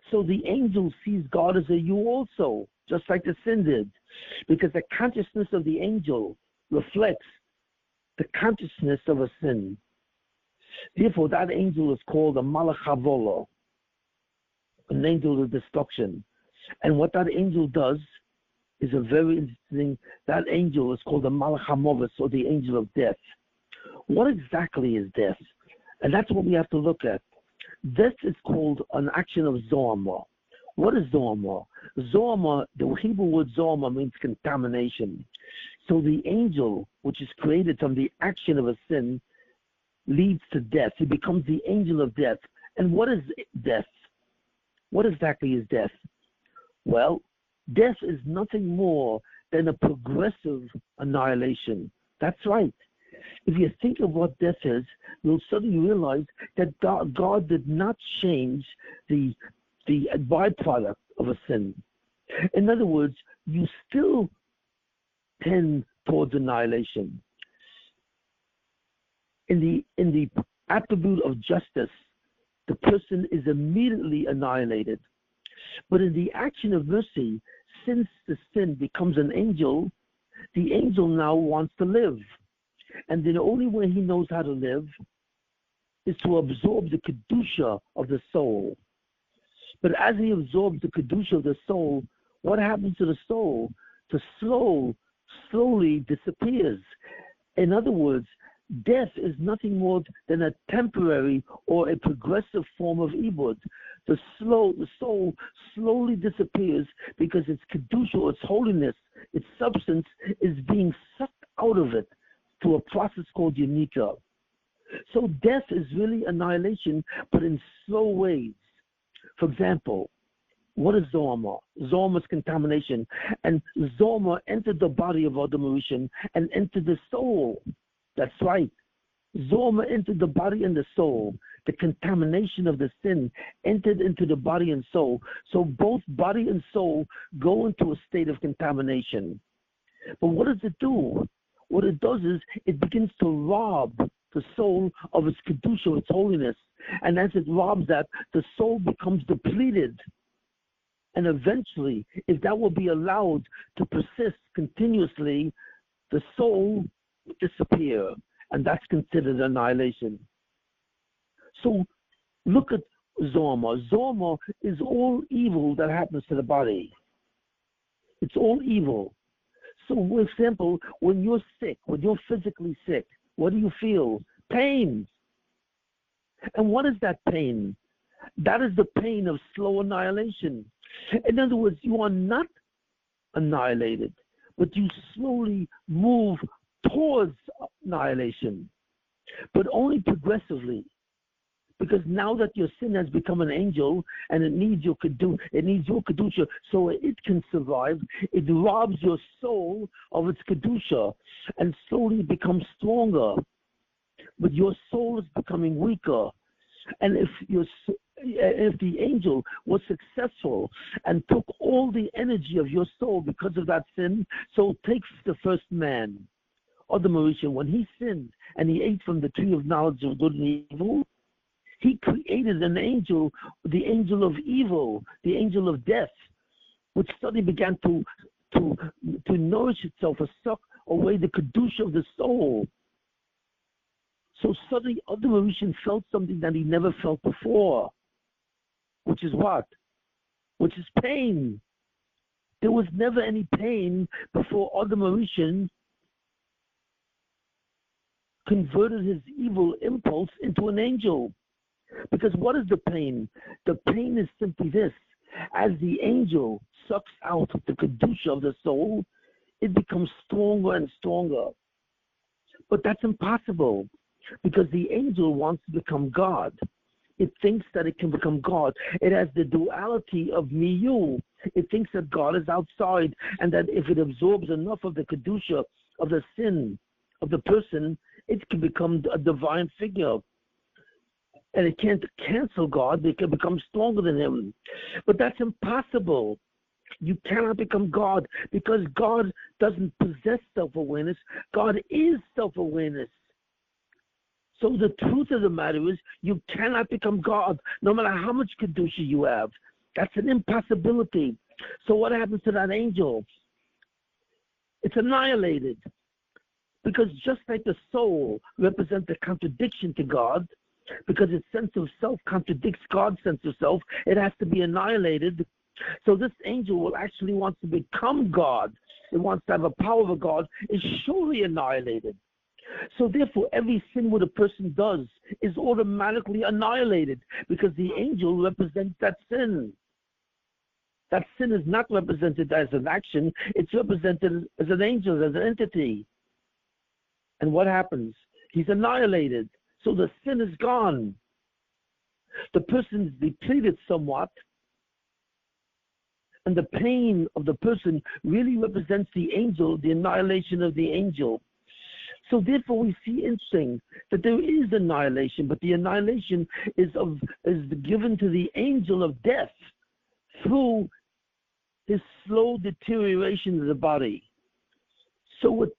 So the angel sees God as a you also, just like the sin did, because the consciousness of the angel reflects the consciousness of a sin. Therefore, that angel is called a malach havola, an angel of destruction. And what that angel does is a very interesting. That angel is called the malach hamovis, or the angel of death. What exactly is death? And that's what we have to look at. Death is called an action of zoama. What is zoama? Zoama, the Hebrew word zoama means contamination. So the angel, which is created from the action of a sin, leads to death. He becomes the angel of death. And what is death? What exactly is death? Well, death is nothing more than a progressive annihilation. That's right. If you think of what death is, you'll suddenly realize that God did not change the byproduct of a sin. In other words, you still tend towards annihilation. In the attribute of justice, the person is immediately annihilated. But in the action of mercy, since the sin becomes an angel, the angel now wants to live. And the only way he knows how to live is to absorb the kedusha of the soul. But as he absorbs the kedusha of the soul, what happens to the soul? The soul slowly disappears. In other words, death is nothing more than a temporary or a progressive form of ibud. The soul slowly disappears because its kedusha, its holiness, its substance is being sucked out of it to a process called yunika. So death is really annihilation, but in slow ways. For example, what is Zohar? Zohar is contamination. And Zohar entered the body of Adam Rishon and entered the soul. That's right. Zohar entered the body and the soul. The contamination of the sin entered into the body and soul. So both body and soul go into a state of contamination. But what does it do? What it does is it begins to rob the soul of its kedusha, its holiness. And as it robs that, the soul becomes depleted. And eventually, if that will be allowed to persist continuously, the soul will disappear. And that's considered annihilation. So look at Zoma. Zoma is all evil that happens to the body. It's all evil. So, for example, when you're sick, when you're physically sick, what do you feel? Pain. And what is that pain? That is the pain of slow annihilation. In other words, you are not annihilated, but you slowly move towards annihilation, but only progressively. Because now that your sin has become an angel and it needs your kedusha so it can survive, it robs your soul of its kedusha and slowly becomes stronger. But your soul is becoming weaker. And if the angel was successful and took all the energy of your soul because of that sin, so takes the first man, Adam Rishon, when he sinned and he ate from the tree of knowledge of good and evil, he created an angel, the angel of evil, the angel of death, which suddenly began to nourish itself or suck away the kedusha of the soul. So suddenly Adam Rishon felt something that he never felt before. which is what? Which is pain. There was never any pain before Adam Rishon converted his evil impulse into an angel. Because what is the pain? The pain is simply this. As the angel sucks out the kedusha of the soul, it becomes stronger and stronger. But that's impossible, because the angel wants to become God. It thinks that it can become God. It has the duality of me, you. It thinks that God is outside, and that if it absorbs enough of the kedusha, of the sin of the person, it can become a divine figure. And it can't cancel God. It can become stronger than him. But that's impossible. You cannot become God, because God doesn't possess self-awareness. God is self-awareness. So the truth of the matter is, you cannot become God, no matter how much kedusha you have. That's an impossibility. So what happens to that angel? It's annihilated. Because just like the soul represents a contradiction to God, because its sense of self contradicts God's sense of self, it has to be annihilated. So this angel will actually want to become God. It wants to have a power of a God. Is surely annihilated. So therefore, every sin what a person does is automatically annihilated, because the angel represents that sin. That sin is not represented as an action. It's represented as an angel, as an entity. And what happens? He's annihilated. So the sin is gone. The person is depleted somewhat. And the pain of the person really represents the angel, the annihilation of the angel. So therefore we see interesting that there is annihilation, but the annihilation is given to the angel of death through his slow deterioration of the body. So what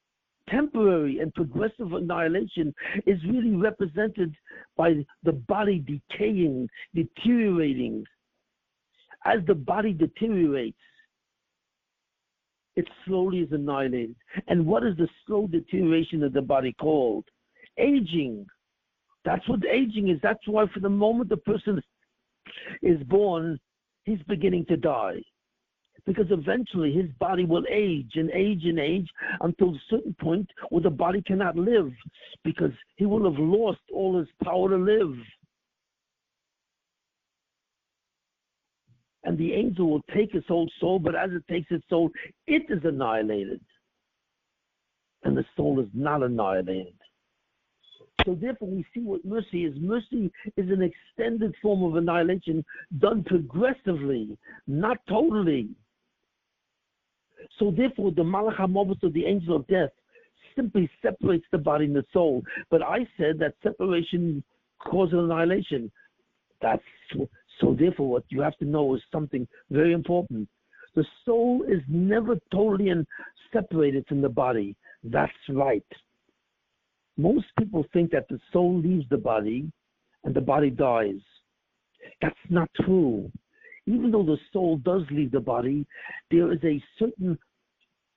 temporary and progressive annihilation is really represented by the body decaying, deteriorating. As the body deteriorates, it slowly is annihilated. And what is the slow deterioration of the body called? Aging. That's what aging is. That's why for the moment the person is born, he's beginning to die. Because eventually his body will age and age and age until a certain point where the body cannot live, because he will have lost all his power to live. And the angel will take his whole soul, but as it takes its soul, it is annihilated. And the soul is not annihilated. So therefore we see what mercy is. Mercy is an extended form of annihilation done progressively, not totally. So therefore the Malach HaMovet of the angel of death simply separates the body and the soul. But I said that separation causes annihilation. So therefore what you have to know is something very important. The soul is never totally separated from the body. That's right. Most people think that the soul leaves the body and the body dies. That's not true. Even though the soul does leave the body, there is a certain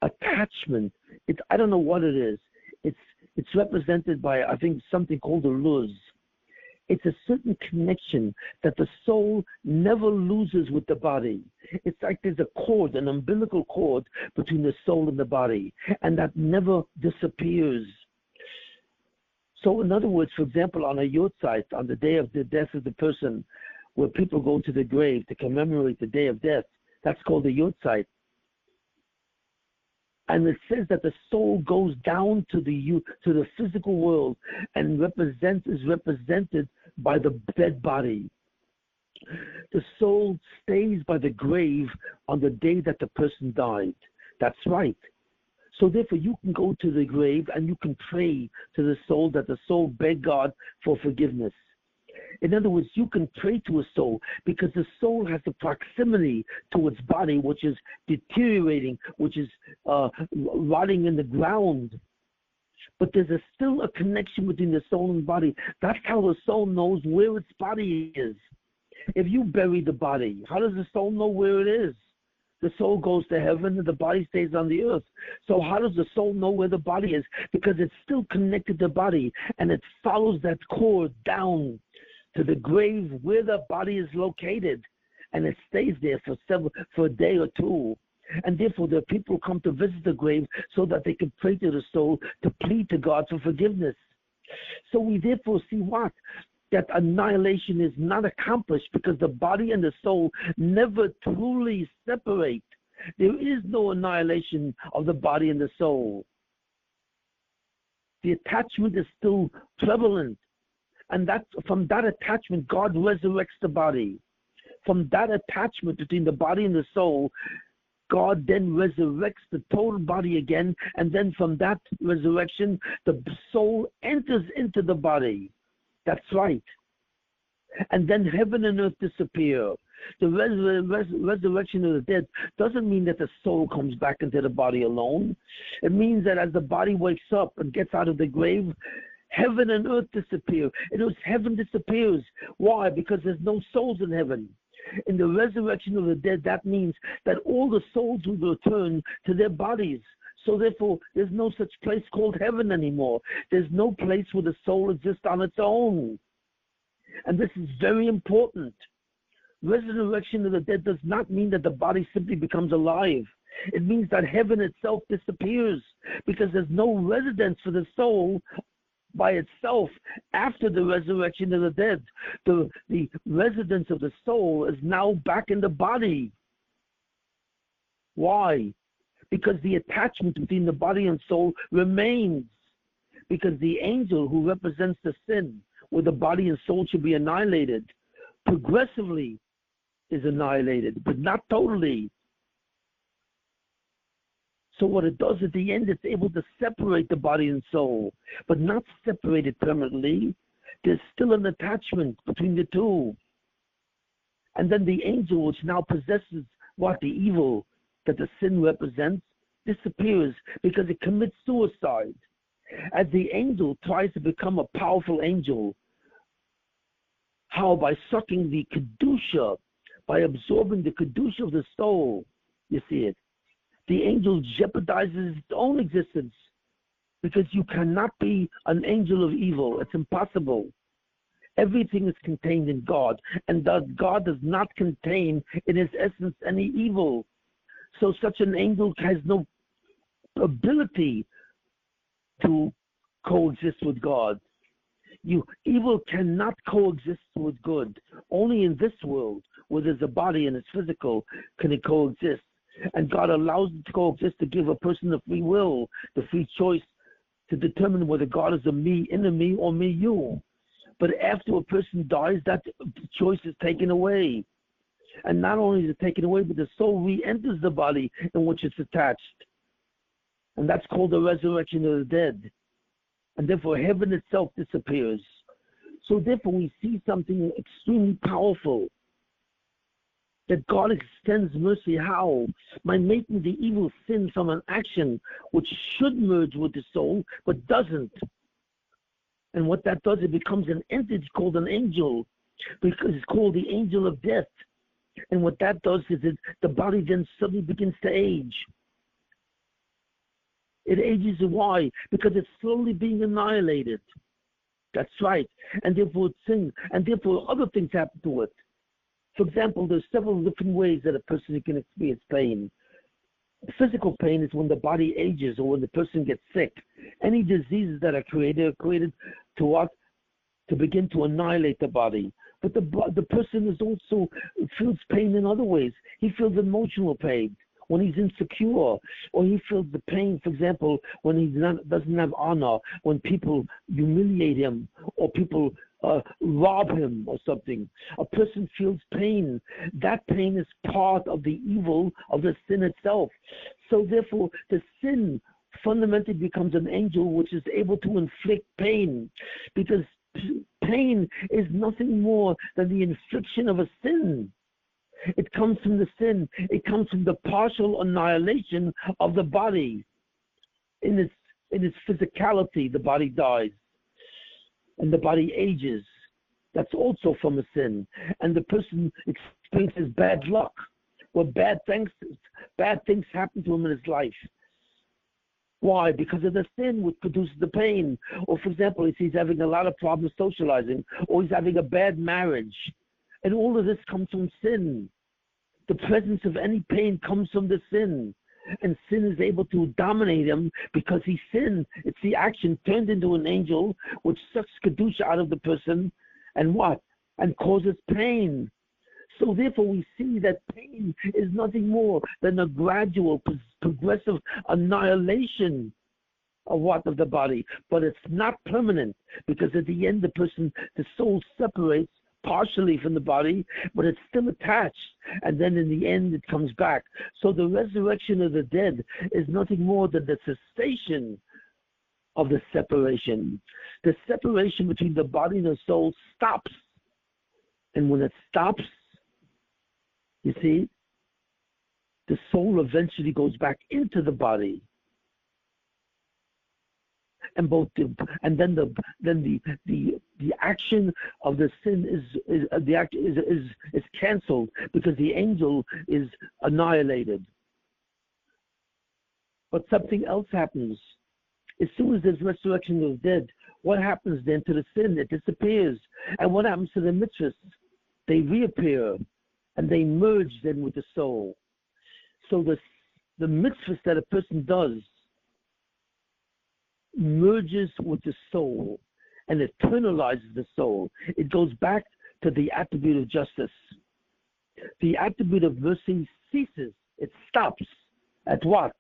attachment. I don't know what it is. It's represented by, I think, something called a luz. It's a certain connection that the soul never loses with the body. It's like there's a cord, an umbilical cord between the soul and the body, and that never disappears. So in other words, for example, on a yahrzeit, on the day of the death of the person, where people go to the grave to commemorate the day of death, that's called a yahrzeit. And it says that the soul goes down to the physical world and is represented by the dead body. The soul stays by the grave on the day that the person died. That's right. So therefore you can go to the grave and you can pray to the soul, that the soul beg God for forgiveness. In other words, you can pray to a soul because the soul has a proximity to its body, which is deteriorating, which is rotting in the ground. But there's still a connection between the soul and body. That's how the soul knows where its body is. If you bury the body, how does the soul know where it is? The soul goes to heaven and the body stays on the earth. So how does the soul know where the body is? Because it's still connected to the body, and it follows that cord down to the grave where the body is located. and it stays there for a day or two. And therefore, the people come to visit the grave so that they can pray to the soul to plead to God for forgiveness. So we therefore see what? That annihilation is not accomplished because the body and the soul never truly separate. There is no annihilation of the body and the soul. The attachment is still prevalent. And that's from that attachment, God resurrects the body. From that attachment between the body and the soul, God then resurrects the total body again, and then from that resurrection, the soul enters into the body. That's right. And then heaven and earth disappear. The resurrection of the dead doesn't mean that the soul comes back into the body alone. It means that as the body wakes up and gets out of the grave, heaven and earth disappear. And heaven disappears. Why? Because there's no souls in heaven. In the resurrection of the dead, that means that all the souls will return to their bodies. So therefore, there's no such place called heaven anymore. There's no place where the soul exists on its own. And this is very important. Resurrection of the dead does not mean that the body simply becomes alive. It means that heaven itself disappears because there's no residence for the soul by itself after the resurrection of the dead. The residence of the soul is now back in the body. Why? Because the attachment between the body and soul remains. Because the angel who represents the sin, where the body and soul should be annihilated, progressively is annihilated, but not totally. So what it does at the end, it's able to separate the body and soul, but not separate it permanently. There's still an attachment between the two. And then the angel, which now possesses what the evil that the sin represents, disappears because it commits suicide. As the angel tries to become a powerful angel, how? By sucking the kedusha, by absorbing the kedusha of the soul. You see it. The angel jeopardizes its own existence because you cannot be an angel of evil. It's impossible. Everything is contained in God, and God does not contain in his essence any evil. So such an angel has no ability to coexist with God. Evil cannot coexist with good. Only in this world, where there's a body and it's physical, can it coexist. And God allows it to coexist to give a person the free will, the free choice to determine whether God is a me, in a me, or me, you. But after a person dies, that choice is taken away. And not only is it taken away, but the soul re-enters the body in which it's attached. And that's called the resurrection of the dead. And therefore, heaven itself disappears. So therefore, we see something extremely powerful. That God extends mercy. How? By making the evil sin from an action which should merge with the soul, but doesn't. And what that does, it becomes an entity called an angel, because it's called the angel of death. And what that does is the body then suddenly begins to age. It ages. Why? Because it's slowly being annihilated. That's right. And therefore it's sin. And therefore other things happen to it. For example, there's several different ways that a person can experience pain. Physical pain is when the body ages or when the person gets sick. Any diseases that are created to what? To begin to annihilate the body. But the person is also feels pain in other ways. He feels emotional pain when he's insecure, or he feels the pain, for example, when he doesn't have honor, when people humiliate him, or people rob him or something. A person feels pain. That pain is part of the evil of the sin itself. So therefore, the sin fundamentally becomes an angel which is able to inflict pain, because pain is nothing more than the infliction of a sin. It comes from the sin. It comes from the partial annihilation of the body. In its physicality, the body dies. And the body ages. That's also from a sin. And the person experiences bad luck, where bad things happen to him in his life. Why? Because of the sin which produces the pain. Or for example, he's having a lot of problems socializing, or he's having a bad marriage. And all of this comes from sin. The presence of any pain comes from the sin. And sin is able to dominate him because he sinned. It's the action turned into an angel, which sucks Kedusha out of the person, and what? And causes pain. So therefore we see that pain is nothing more than a gradual, progressive annihilation of what? Of the body. But it's not permanent, because at the end the soul separates partially from the body, but it's still attached, and then in the end it comes back. So the resurrection of the dead is nothing more than the cessation of the separation. The separation between the body and the soul stops, and when it stops, you see, the soul eventually goes back into the body. And then the action of the sin is canceled, because the angel is annihilated. But something else happens. As soon as there's resurrection of the dead, what happens then to the sin? It disappears. And what happens to the mitzvahs? They reappear, and they merge then with the soul. So the mitzvahs that a person does merges with the soul and eternalizes the soul. It goes back to the attribute of justice. The attribute of mercy ceases. It stops. At what?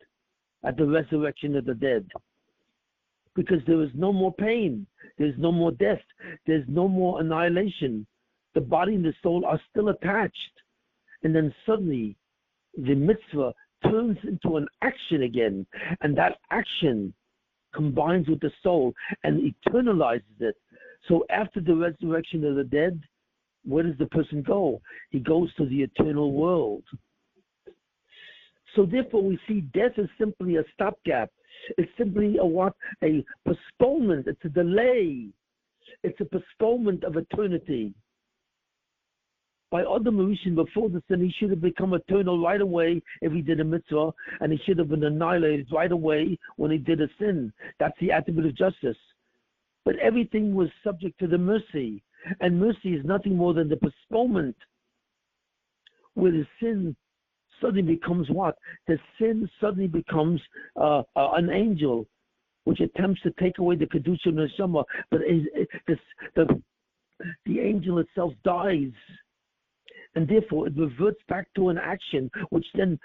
At the resurrection of the dead. Because there is no more pain. There's no more death. There's no more annihilation. The body and the soul are still attached. And then suddenly the mitzvah turns into an action again. And that action combines with the soul and eternalizes it. So after the resurrection of the dead, where does the person go? He goes to the eternal world. So therefore we see death is simply a stopgap. It's simply a postponement. It's a delay. It's a postponement of eternity. By Adam Rishon, before the sin, he should have become eternal right away if he did a mitzvah, and he should have been annihilated right away when he did a sin. That's the attribute of justice. But everything was subject to the mercy, and mercy is nothing more than the postponement, where the sin suddenly becomes what? The sin suddenly becomes an angel, which attempts to take away the Kedusha and the Neshama, but the angel itself dies. And therefore, it reverts back to an action, which then,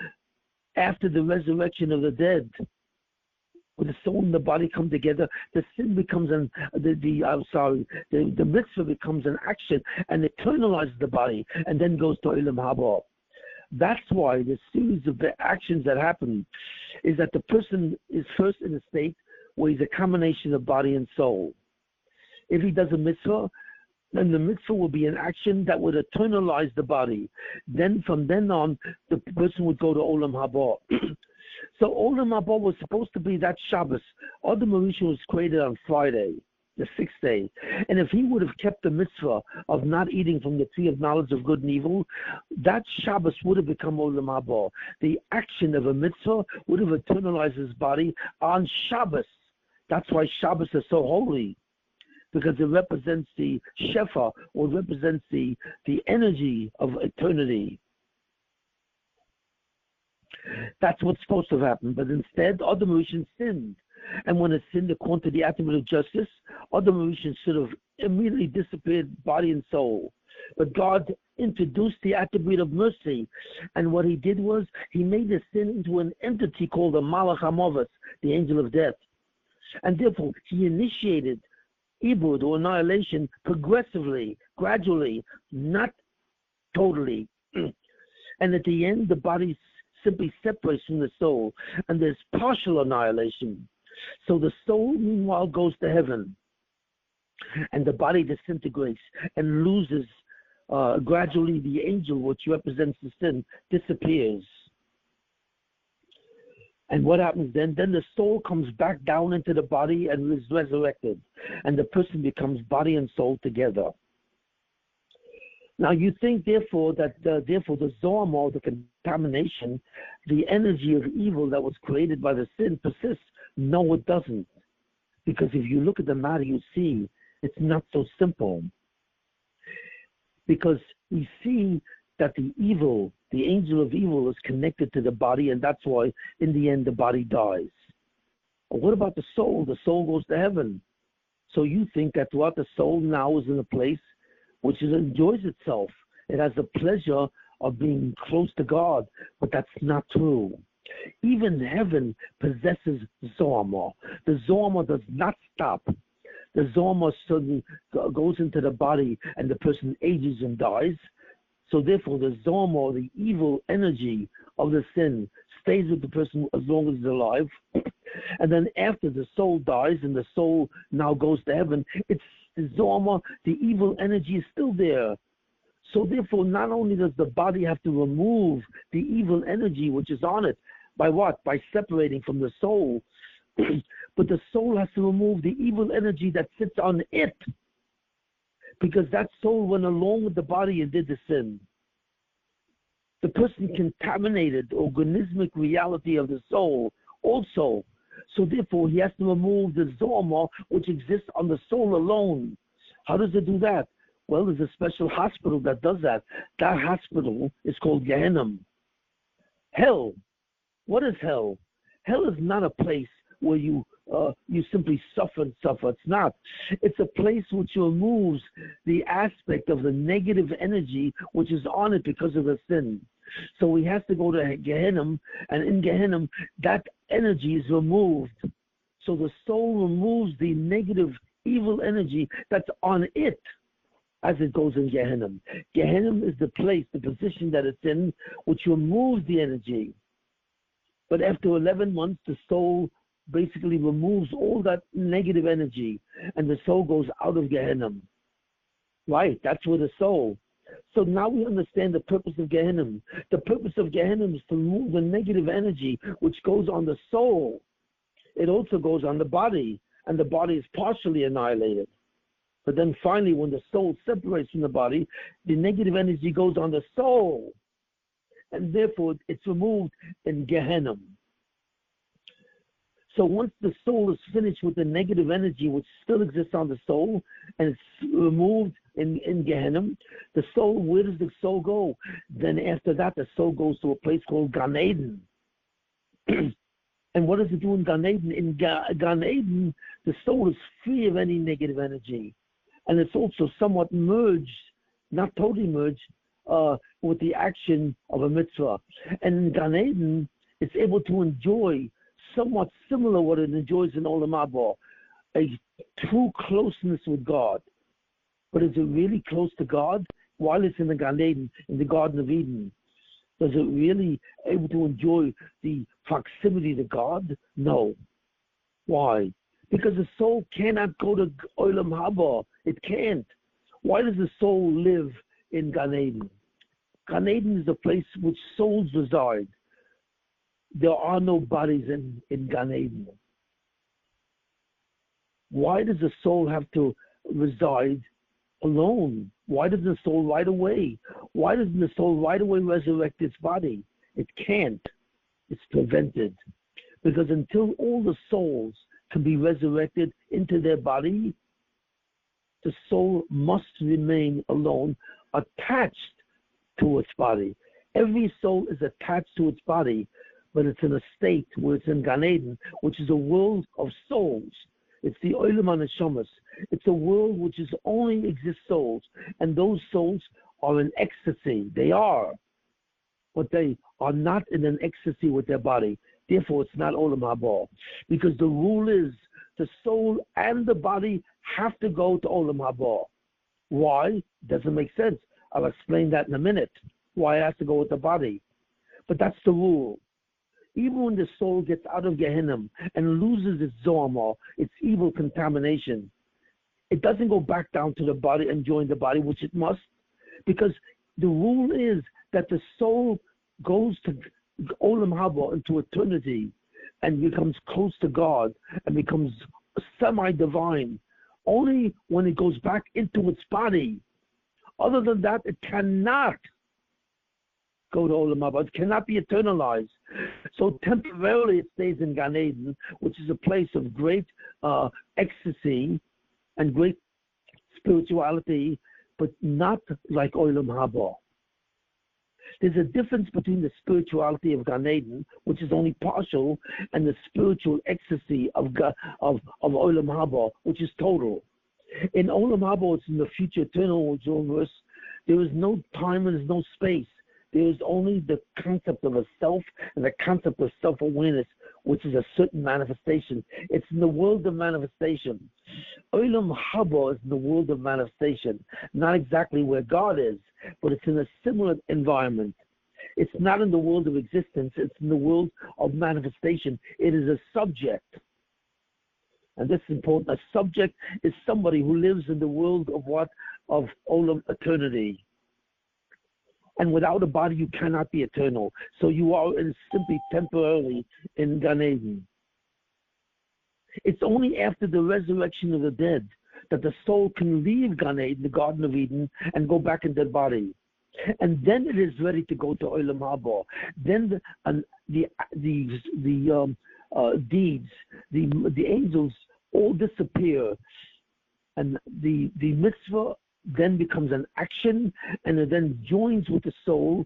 after the resurrection of the dead, when the soul and the body come together, the sin becomes the mitzvah becomes an action and eternalizes the body, and then goes to Olam Haba. That's why the series of the actions that happen is that the person is first in a state where he's a combination of body and soul. If he does a mitzvah, then the mitzvah will be an action that would eternalize the body. Then from then on, the person would go to Olam Haba. So Olam Haba was supposed to be that Shabbos. Adam Rishon was created on Friday, the 6th day. And if he would have kept the mitzvah of not eating from the tree of knowledge of good and evil, that Shabbos would have become Olam Haba. The action of a mitzvah would have eternalized his body on Shabbos. That's why Shabbos is so holy, because it represents the Shefa, or represents the energy of eternity. That's what's supposed to happen. But instead, Adam Rishon sinned. And when it sinned according to the attribute of justice, Adam Rishon should have immediately disappeared, body and soul. But God introduced the attribute of mercy. And what he did was, he made the sin into an entity called the Malach HaMavet, the angel of death. And therefore, he initiated Ibud, or annihilation, progressively, gradually, not totally. And at the end, the body simply separates from the soul, and there's partial annihilation. So the soul, meanwhile, goes to heaven, and the body disintegrates and loses. Gradually, the angel, which represents the sin, disappears. And what happens then? Then the soul comes back down into the body and is resurrected. And the person becomes body and soul together. Now you think, therefore, that the Zohar, the contamination, the energy of evil that was created by the sin persists. No, it doesn't. Because if you look at the matter, you see it's not so simple. Because we see that the angel of evil is connected to the body, and that's why in the end the body dies. But what about the soul? The soul goes to heaven. So you think that what the soul now is in a place which enjoys itself. It has the pleasure of being close to God, but that's not true. Even heaven possesses Zoma. The Zoma does not stop. The Zoma suddenly goes into the body and the person ages and dies. So therefore the Zoma, or the evil energy of the sin, stays with the person as long as he's alive. And then after the soul dies and the soul now goes to heaven, it's the Zoma, the evil energy is still there. So therefore, not only does the body have to remove the evil energy which is on it, by what? By separating from the soul. But the soul has to remove the evil energy that sits on it. Because that soul went along with the body and did the sin. The person contaminated the organismic reality of the soul also. So therefore, he has to remove the Zoma which exists on the soul alone. How does it do that? Well, there's a special hospital that does that. That hospital is called Gehenom. Hell. What is hell? Hell is not a place where you simply suffer and suffer. It's not. It's a place which removes the aspect of the negative energy which is on it because of the sin. So he has to go to Gehenom, and in Gehenom, that energy is removed. So the soul removes the negative, evil energy that's on it as it goes in Gehenom. Gehenom is the place, the position that it's in, which removes the energy. But after 11 months, the soul basically removes all that negative energy, and the soul goes out of Gehenom. Right, that's where the soul. So now we understand the purpose of Gehenom. The purpose of Gehenom is to remove the negative energy which goes on the soul. It also goes on the body, and the body is partially annihilated. But then finally, when the soul separates from the body, the negative energy goes on the soul, and therefore it's removed in Gehenom. So once the soul is finished with the negative energy which still exists on the soul, and it's removed in Gehenom, the soul, where does the soul go? Then after that, the soul goes to a place called Gan Eden. And what does it do in Gan Eden? In Gan Eden, the soul is free of any negative energy. And it's also somewhat merged, not totally merged, with the action of a mitzvah. And in Gan Eden, it's able to enjoy somewhat similar what it enjoys in Olam Haba, a true closeness with God. But is it really close to God while it's in the Gan Eden, in the Garden of Eden? Does it really able to enjoy the proximity to God? No. Why? Because the soul cannot go to Olam Haba. It can't. Why does the soul live in Gan Eden? Gan Eden is a place which souls reside. There are no bodies in Gan Eden. Why does the soul have to reside alone? Why doesn't the soul right away? Why doesn't the soul right away resurrect its body? It can't. It's prevented. Because until all the souls can be resurrected into their body, the soul must remain alone, attached to its body. Every soul is attached to its body, but it's in a state where it's in Gan Eden, which is a world of souls. It's the Olam HaNeshamas. It's a world which is only exists souls, and those souls are in ecstasy. They are, but they are not in an ecstasy with their body. Therefore, it's not Olam Haba, because the rule is the soul and the body have to go to Olam Haba. Why? Doesn't make sense. I'll explain that in a minute. Why it has to go with the body, but that's the rule. Even when the soul gets out of Gehenom and loses its Zoma, its evil contamination, it doesn't go back down to the body and join the body, which it must, because the rule is that the soul goes to Olam Haba, into eternity, and becomes close to God and becomes semi-divine only when it goes back into its body. Other than that, it cannot go to Olam Haba. It cannot be eternalized. So temporarily it stays in Gan Eden, which is a place of great ecstasy and great spirituality, but not like Olam Haba. There's a difference between the spirituality of Gan Eden, which is only partial, and the spiritual ecstasy of Olam Haba, which is total. In Olam Haba, it's in the future eternal universe. There is no time and there's no space. There is only the concept of a self and the concept of self-awareness, which is a certain manifestation. It's in the world of manifestation. Olam Haba is in the world of manifestation, not exactly where God is, but it's in a similar environment. It's not in the world of existence, it's in the world of manifestation. It is a subject. And this is important. A subject is somebody who lives in the world of what? Of Olam, eternity. And without a body, you cannot be eternal. So you are simply temporarily in Gan Eden. It's only after the resurrection of the dead that the soul can leave Gan Eden, the Garden of Eden, and go back in their body. And then it is ready to go to Olam Haba. Then the deeds, the angels all disappear, and the mitzvah then becomes an action, and it then joins with the soul,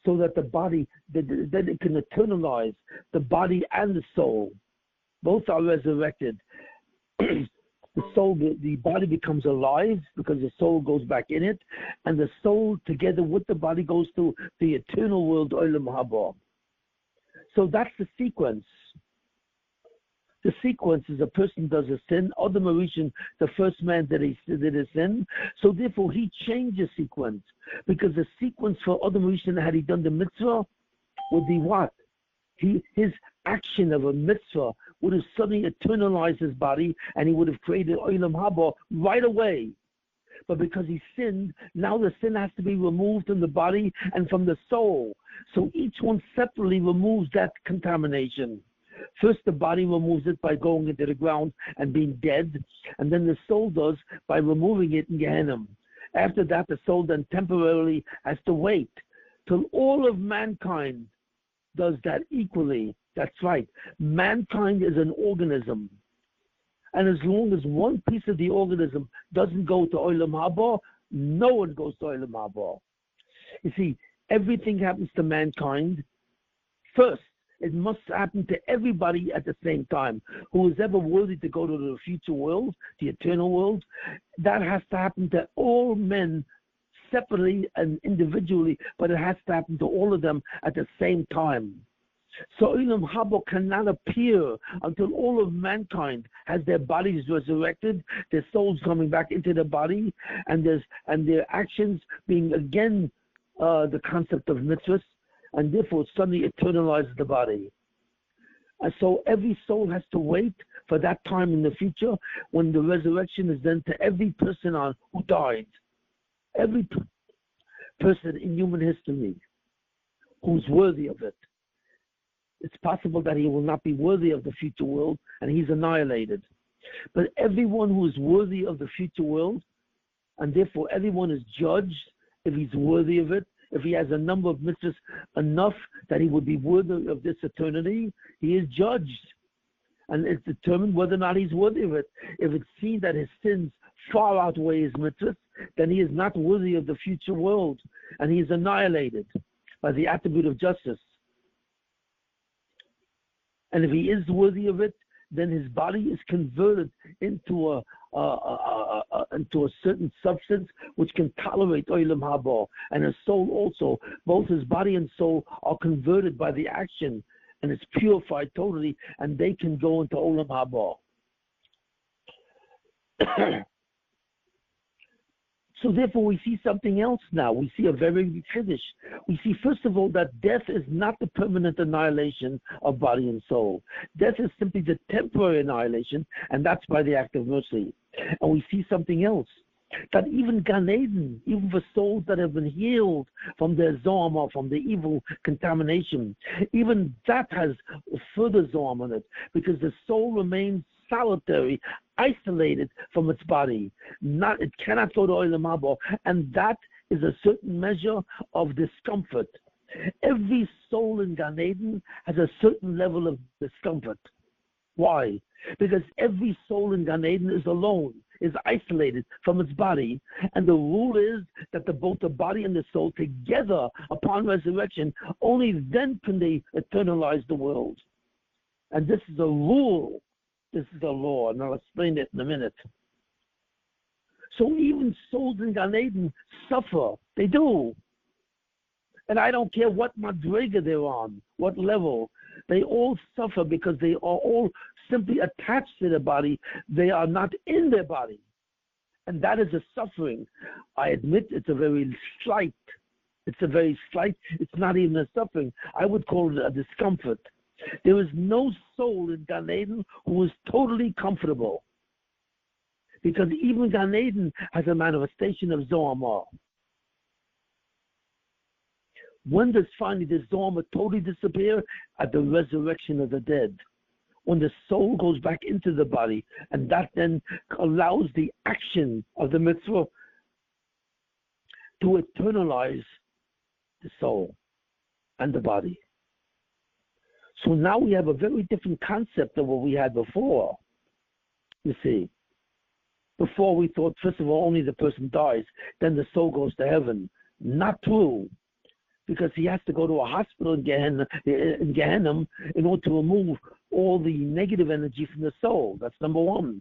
so that the body, then it can eternalize the body and the soul. Both are resurrected. The body becomes alive because the soul goes back in it, and the soul together with the body goes to the eternal world, Olam Haba. So that's the sequence. The sequence is a person does a sin, Adam Arishan, the first man did a sin, so therefore he changed the sequence, because the sequence for Adam Arishan, had he done the mitzvah, would be what? His action of a mitzvah would have suddenly eternalized his body, and he would have created Olam Haba right away. But because he sinned, now the sin has to be removed from the body and from the soul. So each one separately removes that contamination. First, the body removes it by going into the ground and being dead, and then the soul does by removing it in Gehenom. After that, the soul then temporarily has to wait till all of mankind does that equally. That's right. Mankind is an organism. And as long as one piece of the organism doesn't go to Olam Haba, no one goes to Olam Haba. You see, everything happens to mankind first. It must happen to everybody at the same time. Who is ever worthy to go to the future world, the eternal world, that has to happen to all men separately and individually, but it has to happen to all of them at the same time. So Olam Haba cannot appear until all of mankind has their bodies resurrected, their souls coming back into their body, and their actions being again the concept of mitzvahs, and therefore it suddenly eternalizes the body. And so every soul has to wait for that time in the future when the resurrection is done to every person who died. Every person in human history who's worthy of it. It's possible that he will not be worthy of the future world and he's annihilated. But everyone who is worthy of the future world, and therefore everyone is judged if he's worthy of it, if he has a number of mitzvahs enough that he would be worthy of this eternity, he is judged. And it's determined whether or not he's worthy of it. If it's seen that his sins far outweigh his mitzvahs, then he is not worthy of the future world, and he is annihilated by the attribute of justice. And if he is worthy of it, then his body is converted into a certain substance which can tolerate Olam Haba, and his soul also. Both his body and soul are converted by the action, and it's purified totally, and they can go into Olam Haba. So therefore we see something else now. We see a very big finish. We see, first of all, that death is not the permanent annihilation of body and soul. Death is simply the temporary annihilation, and that's by the act of mercy. And we see something else, that even Gan Eden, even for souls that have been healed from their Zohar, or from the evil contamination, even that has further Zohar on it, because the soul remains solitary, isolated from its body. It cannot go to Olam Haba, and that is a certain measure of discomfort. Every soul in Gan Eden has a certain level of discomfort. Why? Because every soul in Gan Eden is alone. is isolated from its body, and the rule is that both the body and the soul together upon resurrection, only then can they eternalize the world. And this is a rule. This is a law, and I'll explain it in a minute. So even souls in Gehenom suffer. They do. And I don't care what madriga they're on, what level. They all suffer because they are all simply attached to their body. They are not in their body. And that is a suffering. I admit it's a very slight. It's not even a suffering. I would call it a discomfort. There is no soul in Gehenom who is totally comfortable. Because even Gehenom has a manifestation of Zohar. When does finally the Zohar totally disappear? At the resurrection of the dead. When the soul goes back into the body, and that then allows the action of the mitzvah to eternalize the soul and the body. So now we have a very different concept of what we had before. You see, before we thought, first of all, only the person dies, then the soul goes to heaven. Not true, because he has to go to a hospital in Gehenom in order to remove all the negative energy from the soul. That's number one.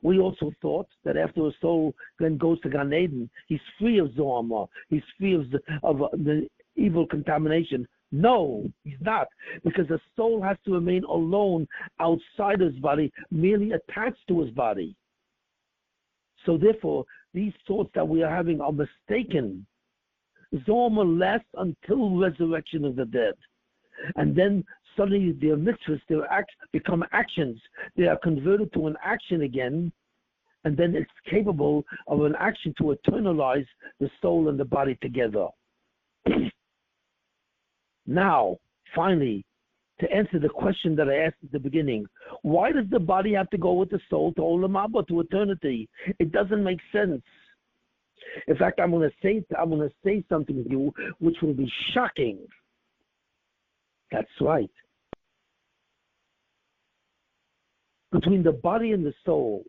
We also thought that after a soul then goes to Gehenom, he's free of Zohar, he's free of the evil contamination. No, he's not, because the soul has to remain alone outside his body, merely attached to his body. So therefore, these thoughts that we are having are mistaken. Zohar lasts until resurrection of the dead. And then suddenly their mitzvahs, their acts become actions. They are converted to an action again, and then it's capable of an action to eternalize the soul and the body together. Now, finally, to answer the question that I asked at the beginning, why does the body have to go with the soul to Olam Haba, to eternity? It doesn't make sense. In fact, I'm going to say something to you which will be shocking. That's right. Between the body and the soul,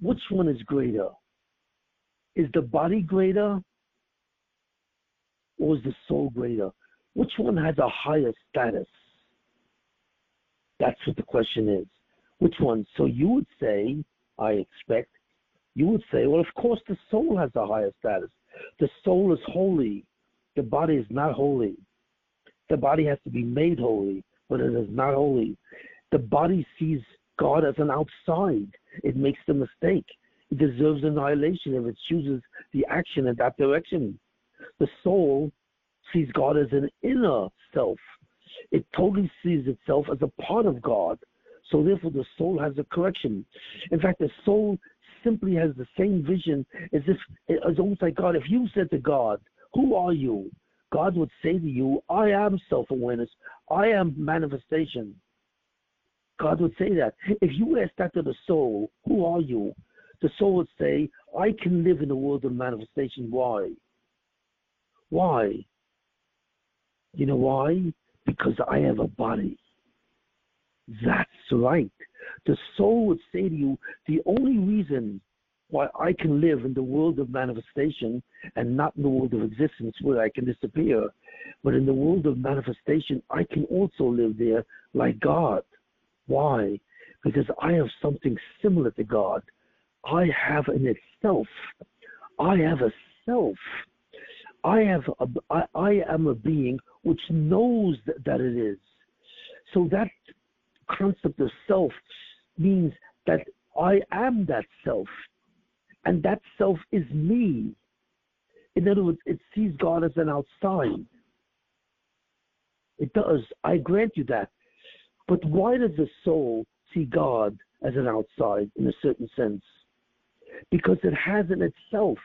which one is greater? Is the body greater, or is the soul greater? Which one has a higher status? That's what the question is. Which one? So you would say, well, of course the soul has a higher status. The soul is holy. The body is not holy. The body has to be made holy, but it is not holy. The body sees God as an outside. It makes the mistake. It deserves annihilation if it chooses the action in that direction. The soul sees God as an inner self. It totally sees itself as a part of God. So therefore the soul has a correction. In fact, the soul simply has the same vision as if it's almost like God. If you said to God, who are you? God would say to you, I am self-awareness. I am manifestation. God would say that. If you ask that to the soul, who are you? The soul would say, I can live in the world of manifestation. Why? Why? You know why? Because I have a body. That's right. The soul would say to you, the only reason why I can live in the world of manifestation and not in the world of existence where I can disappear, but in the world of manifestation, I can also live there like God. Why? Because I have something similar to God. I have in itself. I have a self. I am a being which knows that it is. So that concept of self means that I am that self. And that self is me. In other words, it sees God as an outside. It does. I grant you that. But why does the soul see God as an outside in a certain sense? Because it has in itself.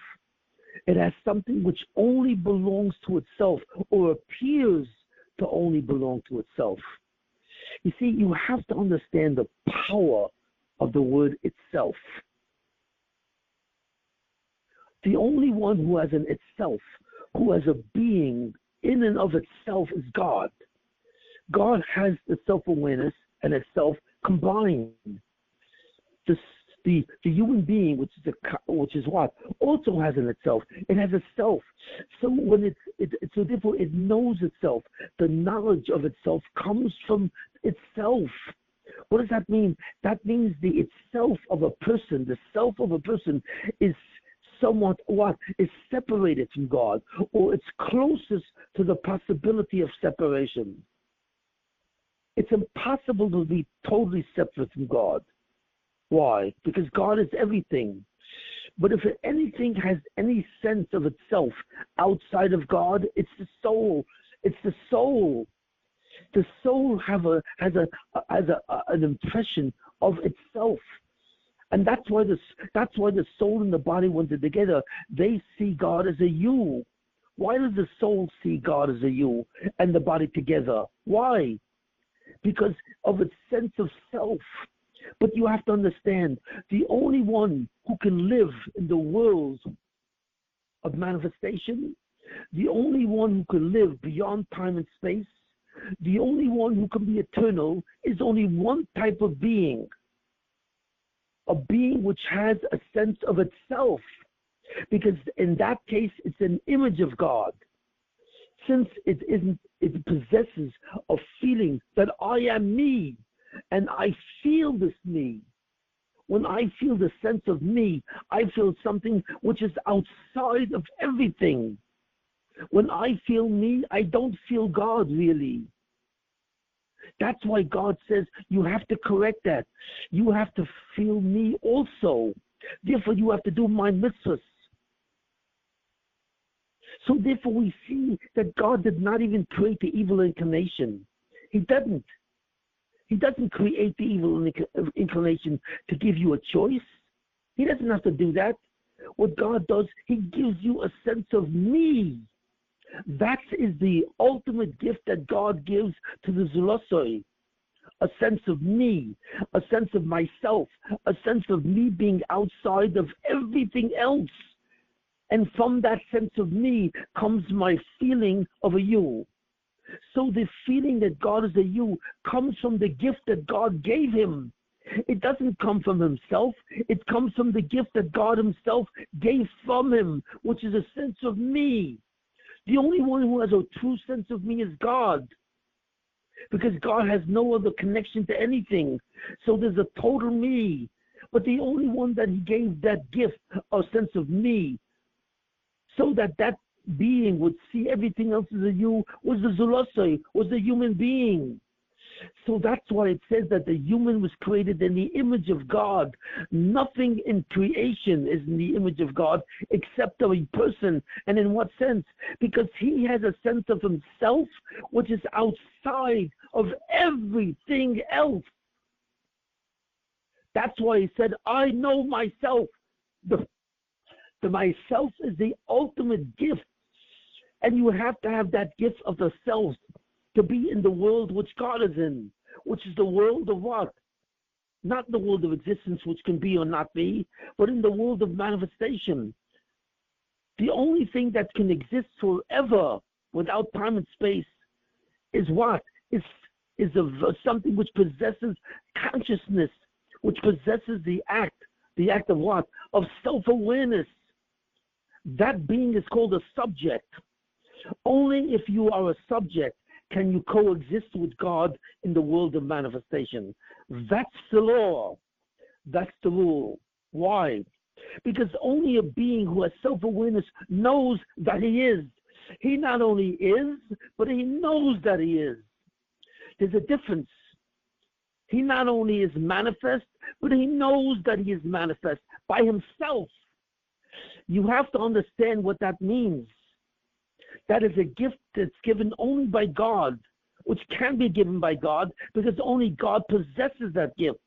It has something which only belongs to itself or appears to only belong to itself. You see, you have to understand the power of the word itself. The only one who has an itself, who has a being in and of itself is God. God has the self-awareness and itself combined. The The human being, which is what also has in itself. It has a self. So when so therefore it knows itself. The knowledge of itself comes from itself. What does that mean? That means the itself of a person. The self of a person is somewhat what is separated from God, or it's closest to the possibility of separation. It's impossible to be totally separate from God. Why? Because God is everything. But if anything has any sense of itself outside of God, it's the soul. It's the soul. The soul has an impression of itself, and that's why the soul and the body, when they're together, they see God as a you. Why does the soul see God as a you and the body together? Why? Because of its sense of self. But you have to understand, the only one who can live in the world of manifestation, the only one who can live beyond time and space, the only one who can be eternal is only one type of being. A being which has a sense of itself. Because in that case, it's an image of God. Since it possesses a feeling that I am me, and I feel this me. When I feel the sense of me, I feel something which is outside of everything. When I feel me, I don't feel God really. That's why God says you have to correct that. You have to feel me also. Therefore, you have to do my mitzvahs. So therefore, we see that God did not even create the evil inclination. He doesn't. He doesn't create the evil inclination to give you a choice. He doesn't have to do that. What God does, he gives you a sense of me. That is the ultimate gift that God gives to the Zulosoi. A sense of me, a sense of myself, a sense of me being outside of everything else. And from that sense of me comes my feeling of a you. So the feeling that God is a you comes from the gift that God gave him. It doesn't come from himself. It comes from the gift that God himself gave from him, which is a sense of me. The only one who has a true sense of me is God. Because God has no other connection to anything. So there's a total me. But the only one that he gave that gift, a sense of me, so that being would see everything else as a you, was the Zulosai, was the human being. So that's why it says that the human was created in the image of God. Nothing in creation is in the image of God except of a person. And in what sense? Because he has a sense of himself which is outside of everything else. That's why he said, I know myself. The myself is the ultimate gift. And you have to have that gift of the self to be in the world which God is in, which is the world of what? Not the world of existence, which can be or not be, but in the world of manifestation. The only thing that can exist forever without time and space is what? Is something which possesses consciousness, which possesses the act of what? Of self-awareness. That being is called a subject. Only if you are a subject can you coexist with God in the world of manifestation. That's the law. That's the rule. Why? Because only a being who has self-awareness knows that he is. He not only is, but he knows that he is. There's a difference. He not only is manifest, but he knows that he is manifest by himself. You have to understand what that means. That is a gift that's given only by God, which can be given by God because only God possesses that gift.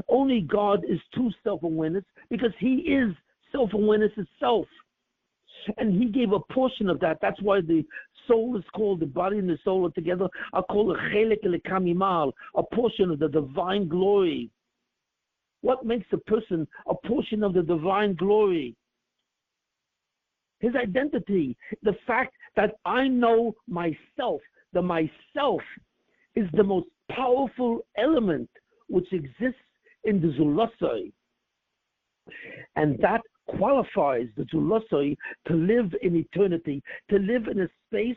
Only God is true self-awareness because he is self-awareness itself. And he gave a portion of that. That's why the soul is called, the body and the soul are together, are called a chelek lekamimal, a portion of the divine glory. What makes a person a portion of the divine glory? His identity, the fact that I know myself. The myself is the most powerful element which exists in the Zulosai. And that qualifies the duality to live in eternity, to live in a space,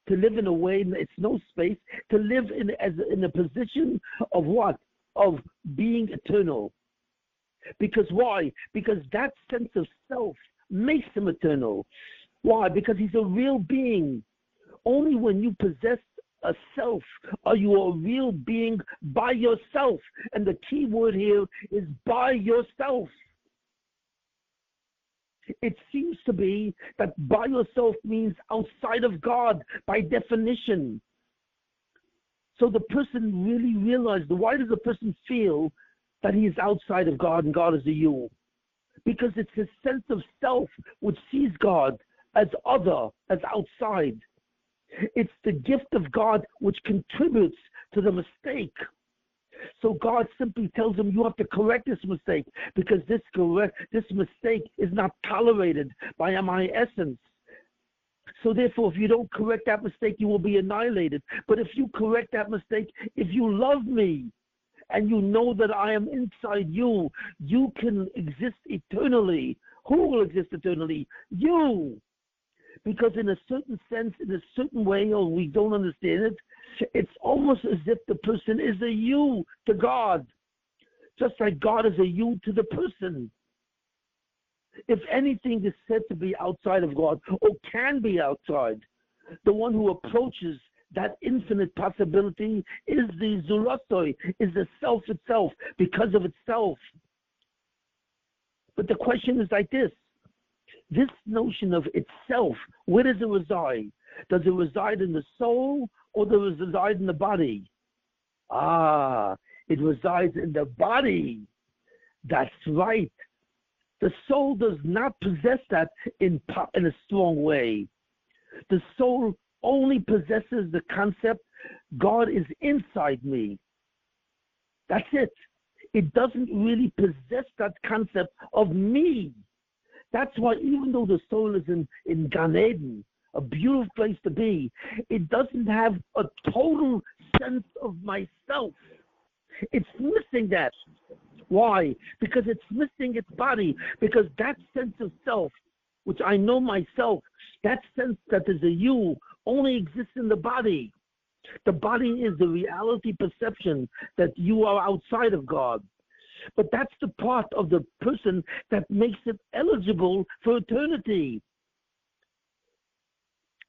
to live in a way it's no space, to live in a position of what? Of being eternal. Because why? Because that sense of self makes him eternal. Why? Because he's a real being. Only when you possess a self are you a real being by yourself. And the key word here is by yourself. It seems to be that by yourself means outside of God by definition. So the person really realized, why does a person feel that he is outside of God and God is a you? Because it's his sense of self which sees God as other, as outside. It's the gift of God which contributes to the mistake. So God simply tells him, you have to correct this mistake, because this mistake is not tolerated by my essence. So therefore, if you don't correct that mistake, you will be annihilated. But if you correct that mistake, if you love me, and you know that I am inside you, you can exist eternally. Who will exist eternally? You. Because in a certain sense, in a certain way, or we don't understand it, it's almost as if the person is a you to God, just like God is a you to the person. If anything is said to be outside of God, or can be outside, the one who approaches that infinite possibility is the duality, is the self itself, because of itself. But the question is like this. This notion of itself, where does it reside? Does it reside in the soul, or does it reside in the body? It resides in the body. That's right. The soul does not possess that in a strong way. The soul only possesses the concept, God is inside me. That's it. It doesn't really possess that concept of me. That's why even though the soul is in Gehenom, a beautiful place to be, it doesn't have a total sense of myself. It's missing that. Why? Because it's missing its body. Because that sense of self, which I know myself, that sense that there's a you, only exists in the body. The body is the reality perception that you are outside of God. But that's the part of the person that makes it eligible for eternity.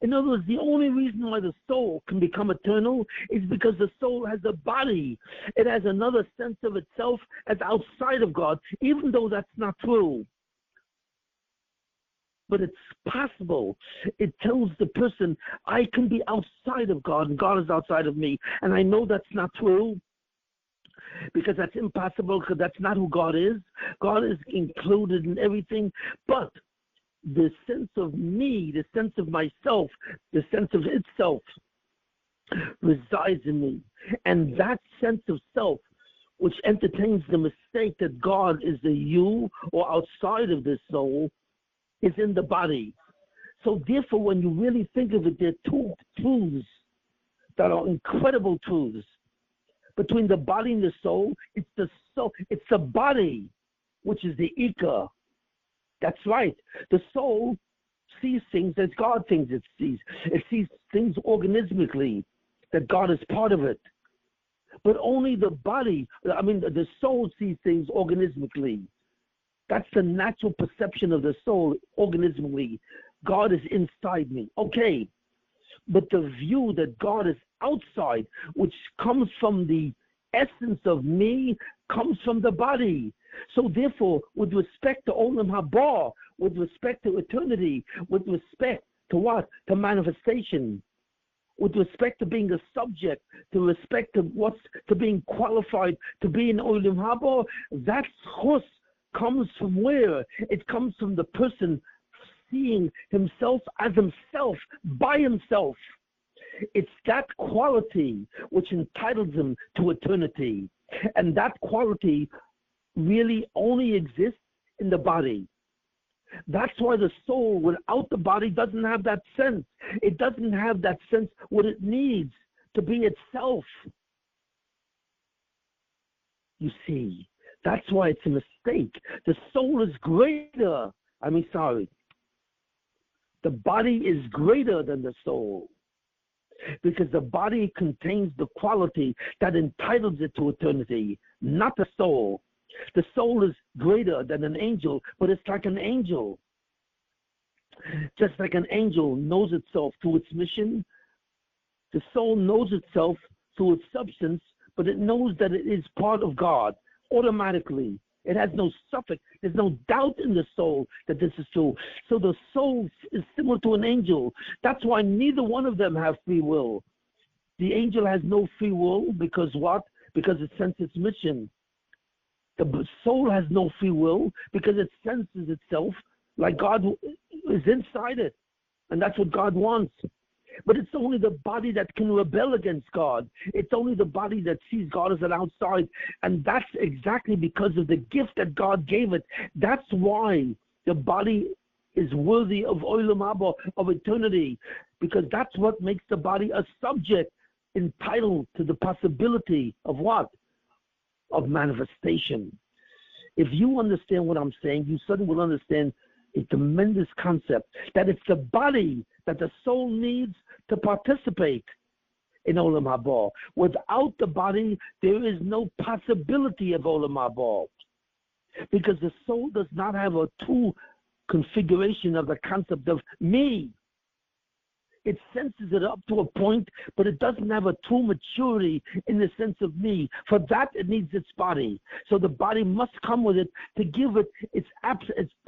In other words, the only reason why the soul can become eternal is because the soul has a body. It has another sense of itself as outside of God, even though that's not true. But it's possible. It tells the person, I can be outside of God and God is outside of me. And I know that's not true, because that's impossible, because that's not who God is. God is included in everything. But the sense of me, the sense of myself, the sense of itself resides in me. And that sense of self, which entertains the mistake that God is the you or outside of this soul, is in the body. So therefore, when you really think of it, there are two truths that are incredible truths. Between the body and the soul, it's the soul, it's the body, which is the Ika. That's right. The soul sees things as God thinks it sees. It sees things organismically, that God is part of it. But only the body, the soul sees things organismically. That's the natural perception of the soul, organismically. God is inside me. Okay. But the view that God is outside, which comes from the essence of me, comes from the body. So therefore, with respect to Olam Haba, with respect to eternity, with respect to what? To manifestation, with respect to being a subject, to respect to being qualified to be in Olam Haba, that chus comes from where? It comes from the person seeing himself as himself, by himself. It's that quality which entitles him to eternity. And that quality really only exists in the body. That's why the soul without the body doesn't have that sense. It doesn't have that sense what it needs to be itself. You see, That's why it's a mistake. The soul is greater. The body is greater than the soul, because the body contains the quality that entitles it to eternity, not the soul. The soul is greater than an angel, but it's like an angel. Just like an angel knows itself through its mission, the soul knows itself through its substance, but it knows that it is part of God automatically. It has no suffix. There's no doubt in the soul that this is true. So the soul is similar to an angel. That's why neither one of them have free will. The angel has no free will because what? Because it senses its mission. The soul has no free will because it senses itself like God is inside it. And that's what God wants. But it's only the body that can rebel against God. It's only the body that sees God as an outside. And that's exactly because of the gift that God gave it. That's why the body is worthy of Olam Haba, of eternity. Because that's what makes the body a subject entitled to the possibility of what? Of manifestation. If you understand what I'm saying, you suddenly will understand a tremendous concept that it's the body that the soul needs to participate in Olam Haba. Without the body, there is no possibility of Olam Haba, because the soul does not have a true configuration of the concept of me. It senses it up to a point, but it doesn't have a true maturity in the sense of me. For that, it needs its body. So the body must come with it to give it its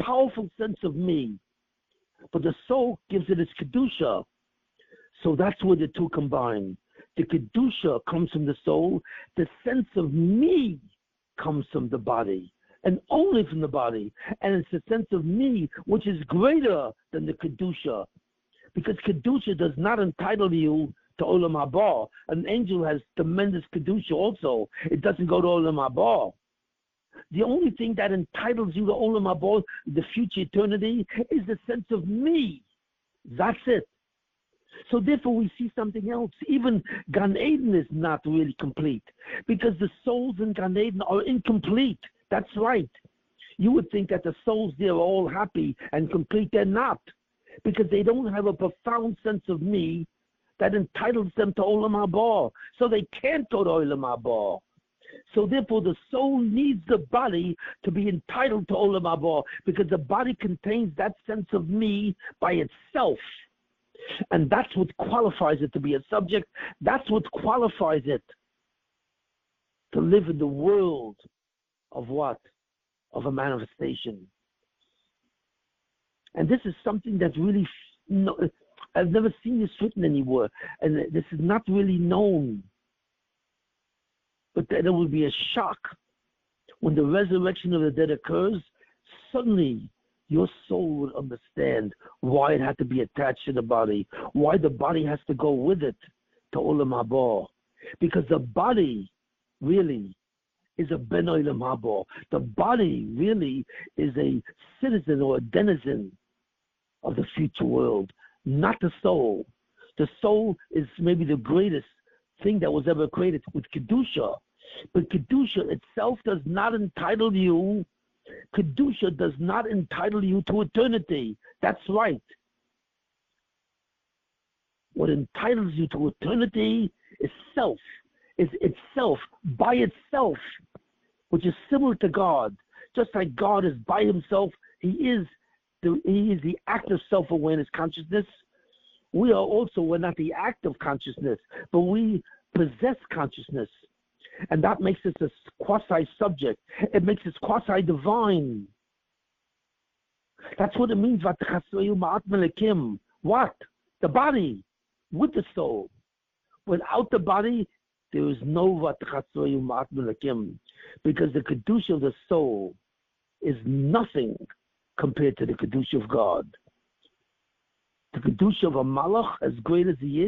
powerful sense of me. But the soul gives it its Kedusha. So that's where the two combine. The Kedusha comes from the soul. The sense of me comes from the body, and only from the body. And it's the sense of me which is greater than the Kedusha. Because Kedusha does not entitle you to Olam Haba. An angel has tremendous Kedusha also. It doesn't go to Olam Haba. The only thing that entitles you to Olam Haba, the future eternity, is the sense of me. That's it. So therefore we see something else. Even Gan Eden is not really complete, because the souls in Gan Eden are incomplete. That's right. You would think that the souls there are all happy and complete. They're not, because they don't have a profound sense of me that entitles them to Olam Haba. So they can't go to Olam Haba. So therefore the soul needs the body to be entitled to Olam Haba, because the body contains that sense of me by itself. And that's what qualifies it to be a subject. That's what qualifies it to live in the world of what? Of a manifestation. And this is something that really, I've never seen this written anywhere. And this is not really known. But there will be a shock when the resurrection of the dead occurs. Suddenly, your soul will understand why it had to be attached to the body, why the body has to go with it to Olam Haba. Because the body really is a Ben Olam Haba. The body really is a citizen or a denizen of the future world, not the soul. The soul is maybe the greatest thing that was ever created with Kedusha. But Kedusha itself does not entitle you. Kedusha does not entitle you to eternity. That's right. What entitles you to eternity is self, is itself, by itself, which is similar to God. Just like God is by himself, he is the act of self-awareness consciousness. We are also, we're not the act of consciousness, but we possess consciousness. And that makes us a quasi-subject. It makes us quasi-divine. That's what it means. What? The body with the soul. Without the body, there is no because the Kedusha of the soul is nothing compared to the Kedusha of God. The Kedusha of a Malach, as great as he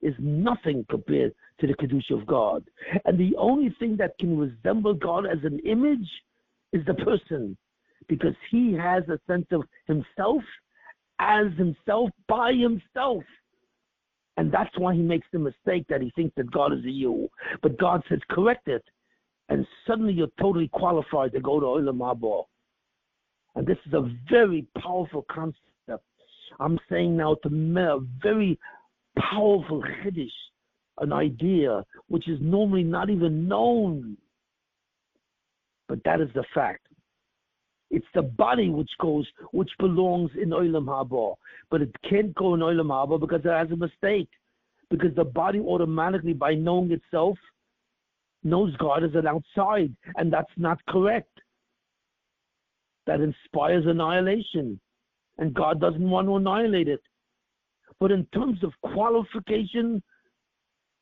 is nothing compared to the Kedusha of God. And the only thing that can resemble God as an image is the person, because he has a sense of himself as himself by himself. And that's why he makes the mistake that he thinks that God is a you. But God says, correct it. and suddenly you're totally qualified to go to Olam Haba. And this is a very powerful concept. I'm saying now to a very powerful chiddush, an idea which is normally not even known. But that is the fact. It's the body which belongs in Olam Haba. But it can't go in Olam Haba because it has a mistake. Because the body automatically, by knowing itself, knows God is an outside. And that's not correct. That inspires annihilation. And God doesn't want to annihilate it. But in terms of qualification,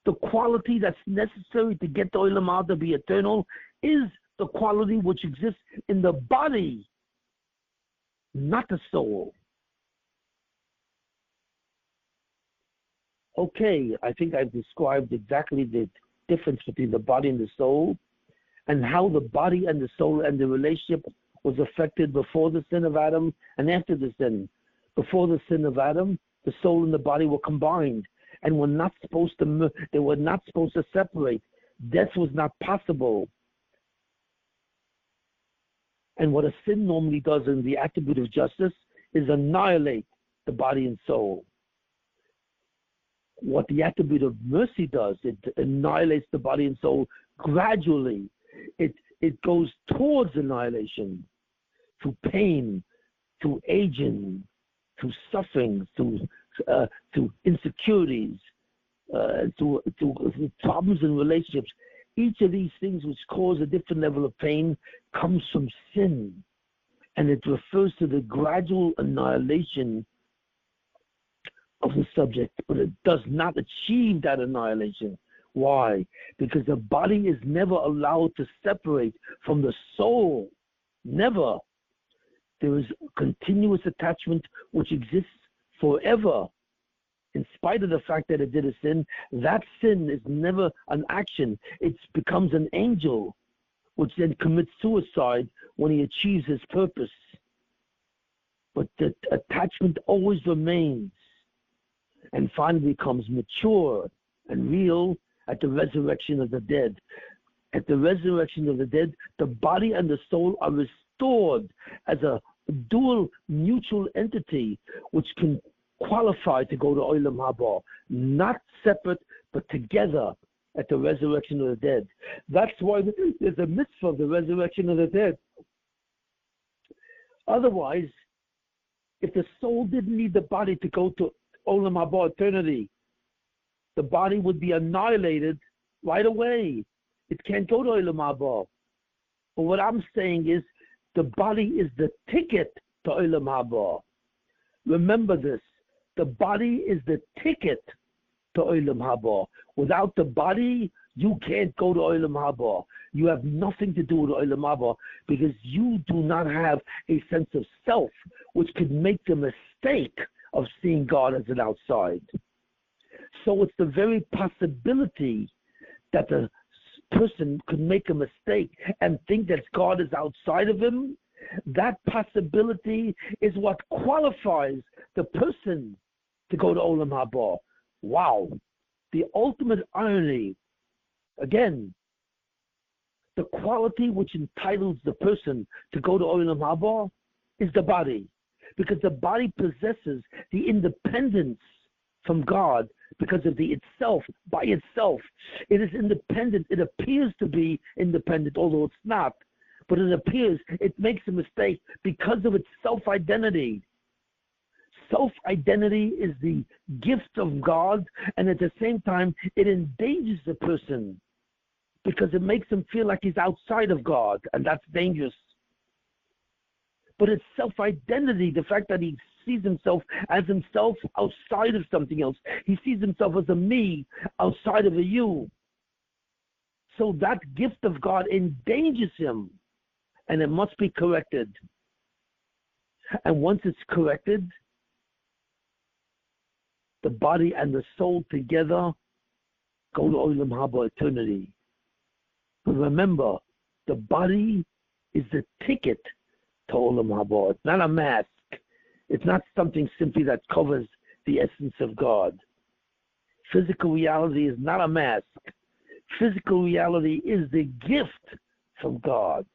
the quality that's necessary to get the Olam Haba to be eternal is the quality which exists in the body, not the soul. Okay, I think I've described exactly the difference between the body and the soul, and how the body and the soul and the relationship was affected before the sin of Adam and after the sin. Before the sin of Adam, the soul and the body were combined, and they were not supposed to separate. Death was not possible. And what a sin normally does in the attribute of justice is annihilate the body and soul. What the attribute of mercy does, it annihilates the body and soul gradually. It goes towards annihilation through pain, through aging, through suffering, through insecurities, through problems in relationships. Each of these things which cause a different level of pain comes from sin. And it refers to the gradual annihilation of the subject, but it does not achieve that annihilation. Why? Because the body is never allowed to separate from the soul. Never. There is continuous attachment which exists forever. In spite of the fact that it did a sin, that sin is never an action. It becomes an angel, which then commits suicide when he achieves his purpose. But the attachment always remains and finally becomes mature and real at the resurrection of the dead. At the resurrection of the dead, the body and the soul are restored as a dual mutual entity which can qualify to go to Olam Haba, not separate but together at the resurrection of the dead. That's why there's a mitzvah of the resurrection of the dead. Otherwise, if the soul didn't need the body to go to Olam Haba eternity, the body would be annihilated right away. It can't go to Olam Haba. But what I'm saying is the body is the ticket to Olam Haba. Remember this. The body is the ticket to Olam Haba. Without the body, you can't go to Olam Haba. You have nothing to do with Olam Haba because you do not have a sense of self which could make the mistake of seeing God as an outside. So it's the very possibility that the person could make a mistake and think that God is outside of him. That possibility is what qualifies the person to go to Olam Haba. Wow. The ultimate irony. Again, the quality which entitles the person to go to Olam Haba is the body. Because the body possesses the independence from God because of the itself, by itself. It is independent. It appears to be independent, although it's not. But it appears it makes a mistake because of its self-identity. Self-identity is the gift of God, and at the same time, it endangers the person because it makes him feel like he's outside of God, and that's dangerous. But it's self-identity, the fact that he sees himself as himself outside of something else. He sees himself as a me outside of a you. So that gift of God endangers him, and it must be corrected. And once it's corrected, the body and the soul together go to Olam Haba eternity. But remember, the body is the ticket to Olam Haba. It's not a mask. It's not something simply that covers the essence of God. Physical reality is not a mask. Physical reality is the gift from God.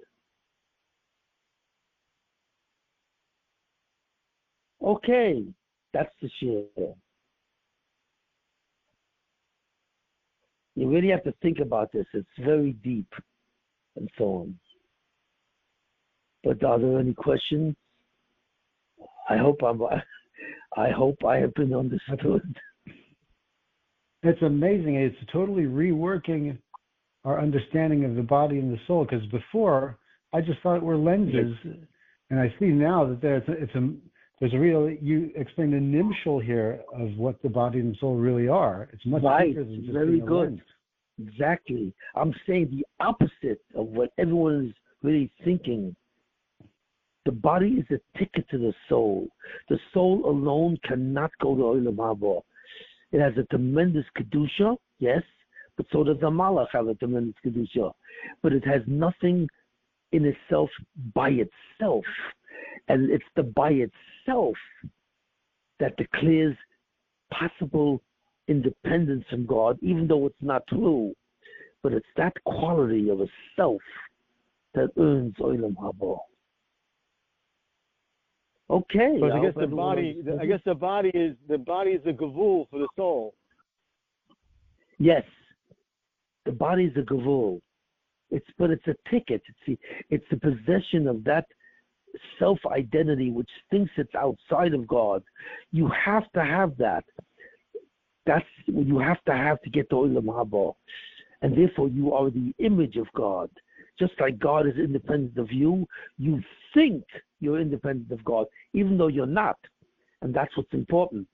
Okay, that's the share. You really have to think about this. It's very deep and so on. But are there any questions? I hope I have been understood. It's amazing. It's totally reworking our understanding of the body and the soul. Because before, I just thought it were lenses, and I see now that there's a real. You explained a nimshal here of what the body and the soul really are. It's much bigger than just very being a good. lens. Exactly. I'm saying the opposite of what everyone is really thinking. The body is a ticket to the soul. The soul alone cannot go to Olam Haba. It has a tremendous kedusha, yes, but so does the malach have a tremendous kedusha. But it has nothing in itself by itself. And it's the by itself that declares possible independence from God, even though it's not true. But it's that quality of a self that earns Olam Haba. Okay. But I guess the body is the gavul for the soul. Yes, the body is a gavul. But it's a ticket. It's the possession of that self-identity which thinks it's outside of God. You have to have that. That's what you have to get to Olam Haba. And therefore you are the image of God. Just like God is independent of you, you think you're independent of God, even though you're not. And that's what's important.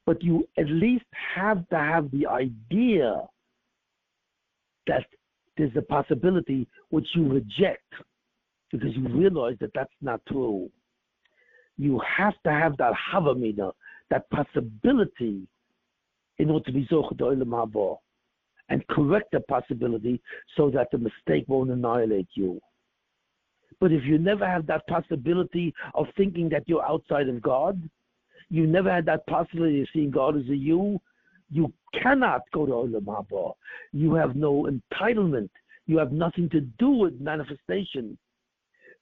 But you at least have to have the idea that there's a possibility which you reject because you realize that that's not true. You have to have that havamina, that possibility, in order to be zocheh to Olam Haba, and correct the possibility so that the mistake won't annihilate you. But if you never have that possibility of thinking that you're outside of God, you never had that possibility of seeing God as a you cannot go to Olam Haba. You have no entitlement. You have nothing to do with manifestation.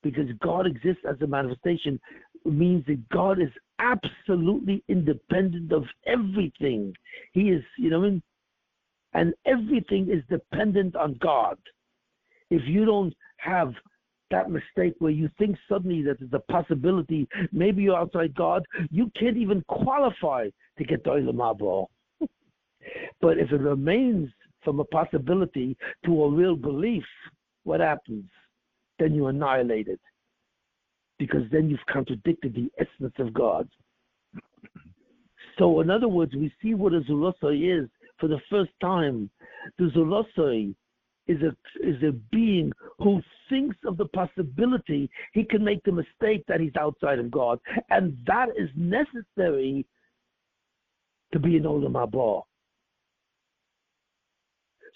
Because God exists as a manifestation means that God is absolutely independent of everything. He is, and everything is dependent on God. If you don't have that mistake where you think suddenly that there's a possibility, maybe you're outside God, you can't even qualify to get to Olam Haba. But if it remains from a possibility to a real belief, what happens? Then you annihilate it. Because then you've contradicted the essence of God. So in other words, we see what a Zulosoi is for the first time. The Zulosoi is a being who thinks of the possibility he can make the mistake that he's outside of God. And that is necessary to be in Olam Haba.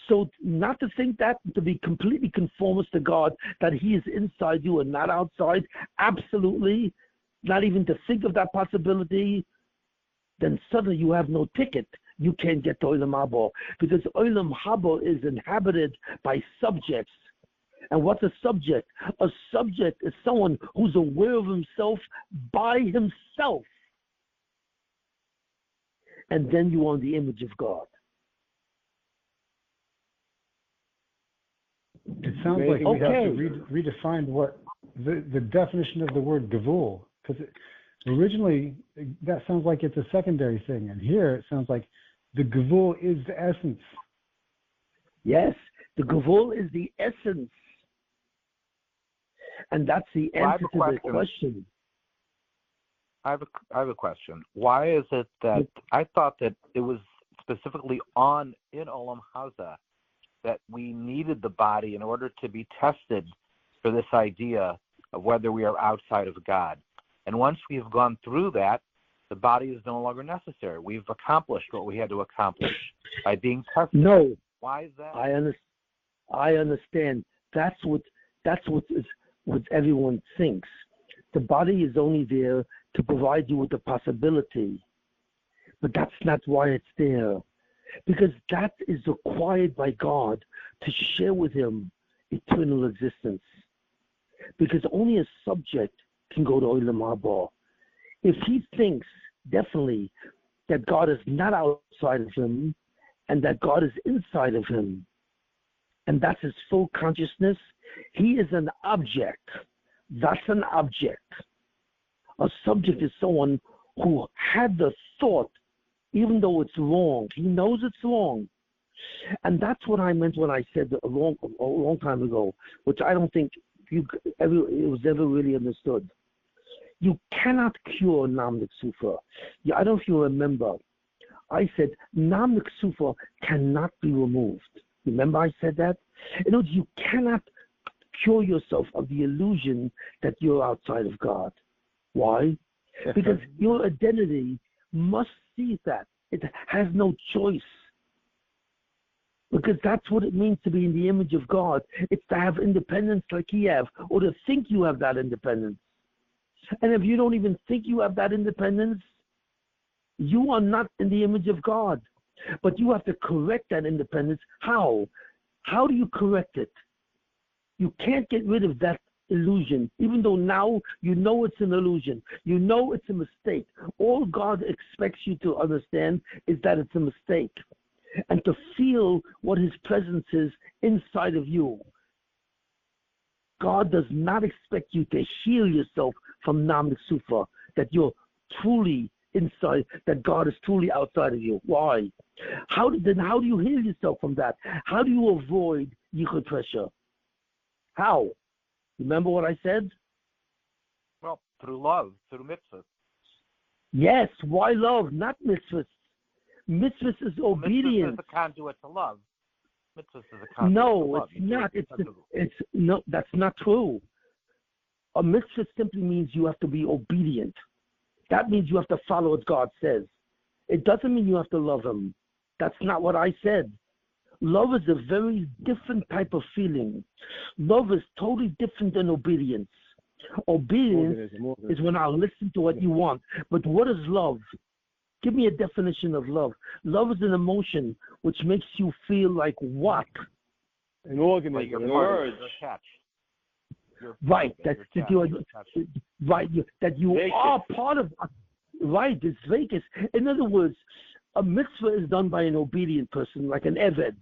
So not to think that, to be completely conformist to God, that he is inside you and not outside, absolutely, not even to think of that possibility, then suddenly you have no ticket. You can't get to Olam Haba, because Olam Haba is inhabited by subjects. And what's a subject? A subject is someone who's aware of himself by himself. And then you are in the image of God. It sounds like we have to redefine what the definition of the word gavul, because originally that sounds like it's a secondary thing, and here it sounds like the gavul is the essence. Yes, the gavul is the essence, and that's the answer to the question. I have a question. Why is it that I thought that it was specifically in Olam Haza that we needed the body in order to be tested for this idea of whether we are outside of God. And once we have gone through that, the body is no longer necessary. We've accomplished what we had to accomplish by being tested. No. Why is that? I understand. That's what everyone thinks. The body is only there to provide you with the possibility. But that's not why it's there. Because that is required by God to share with him eternal existence. Because only a subject can go to Olam Haba. If he thinks definitely that God is not outside of him and that God is inside of him, and that's his full consciousness, he is an object. That's an object. A subject is someone who had the thought, even though it's wrong. He knows it's wrong. And that's what I meant when I said a long time ago, which I don't think it was ever really understood. You cannot cure Nam Niksufa. I don't know if you remember. I said Nam Niksufa cannot be removed. Remember I said that? In other words, you cannot cure yourself of the illusion that you're outside of God. Why? Because your identity must see that. It has no choice. Because that's what it means to be in the image of God. It's to have independence like he has, or to think you have that independence. And if you don't even think you have that independence, you are not in the image of God. But you have to correct that independence. How? How do you correct it? You can't get rid of that illusion, even though now you know it's an illusion. You know it's a mistake. All God expects you to understand is that it's a mistake, and to feel what his presence is inside of you. God does not expect you to heal yourself from Nam Sufa, that you're truly inside, that God is truly outside of you. Why? How do you heal yourself from that? How do you avoid yichud pressure? How? Remember what I said? Well, through love, through mitzvahs. Yes, why love? Not mitzvahs. Mitzvahs is obedience. Mitzvahs is a conduit to love. Mitzvahs is a conduit to love. No, it's not. No, that's not true. A mitzvah simply means you have to be obedient. That means you have to follow what God says. It doesn't mean you have to love him. That's not what I said. Love is a very different type of feeling. Love is totally different than obedience. Obedience is when I listen to what you want. But what is love? Give me a definition of love. Love is an emotion which makes you feel like what? An organism, an urge. Right, that you are part of. Right, it's vacant. In other words, a mitzvah is done by an obedient person, like an eved.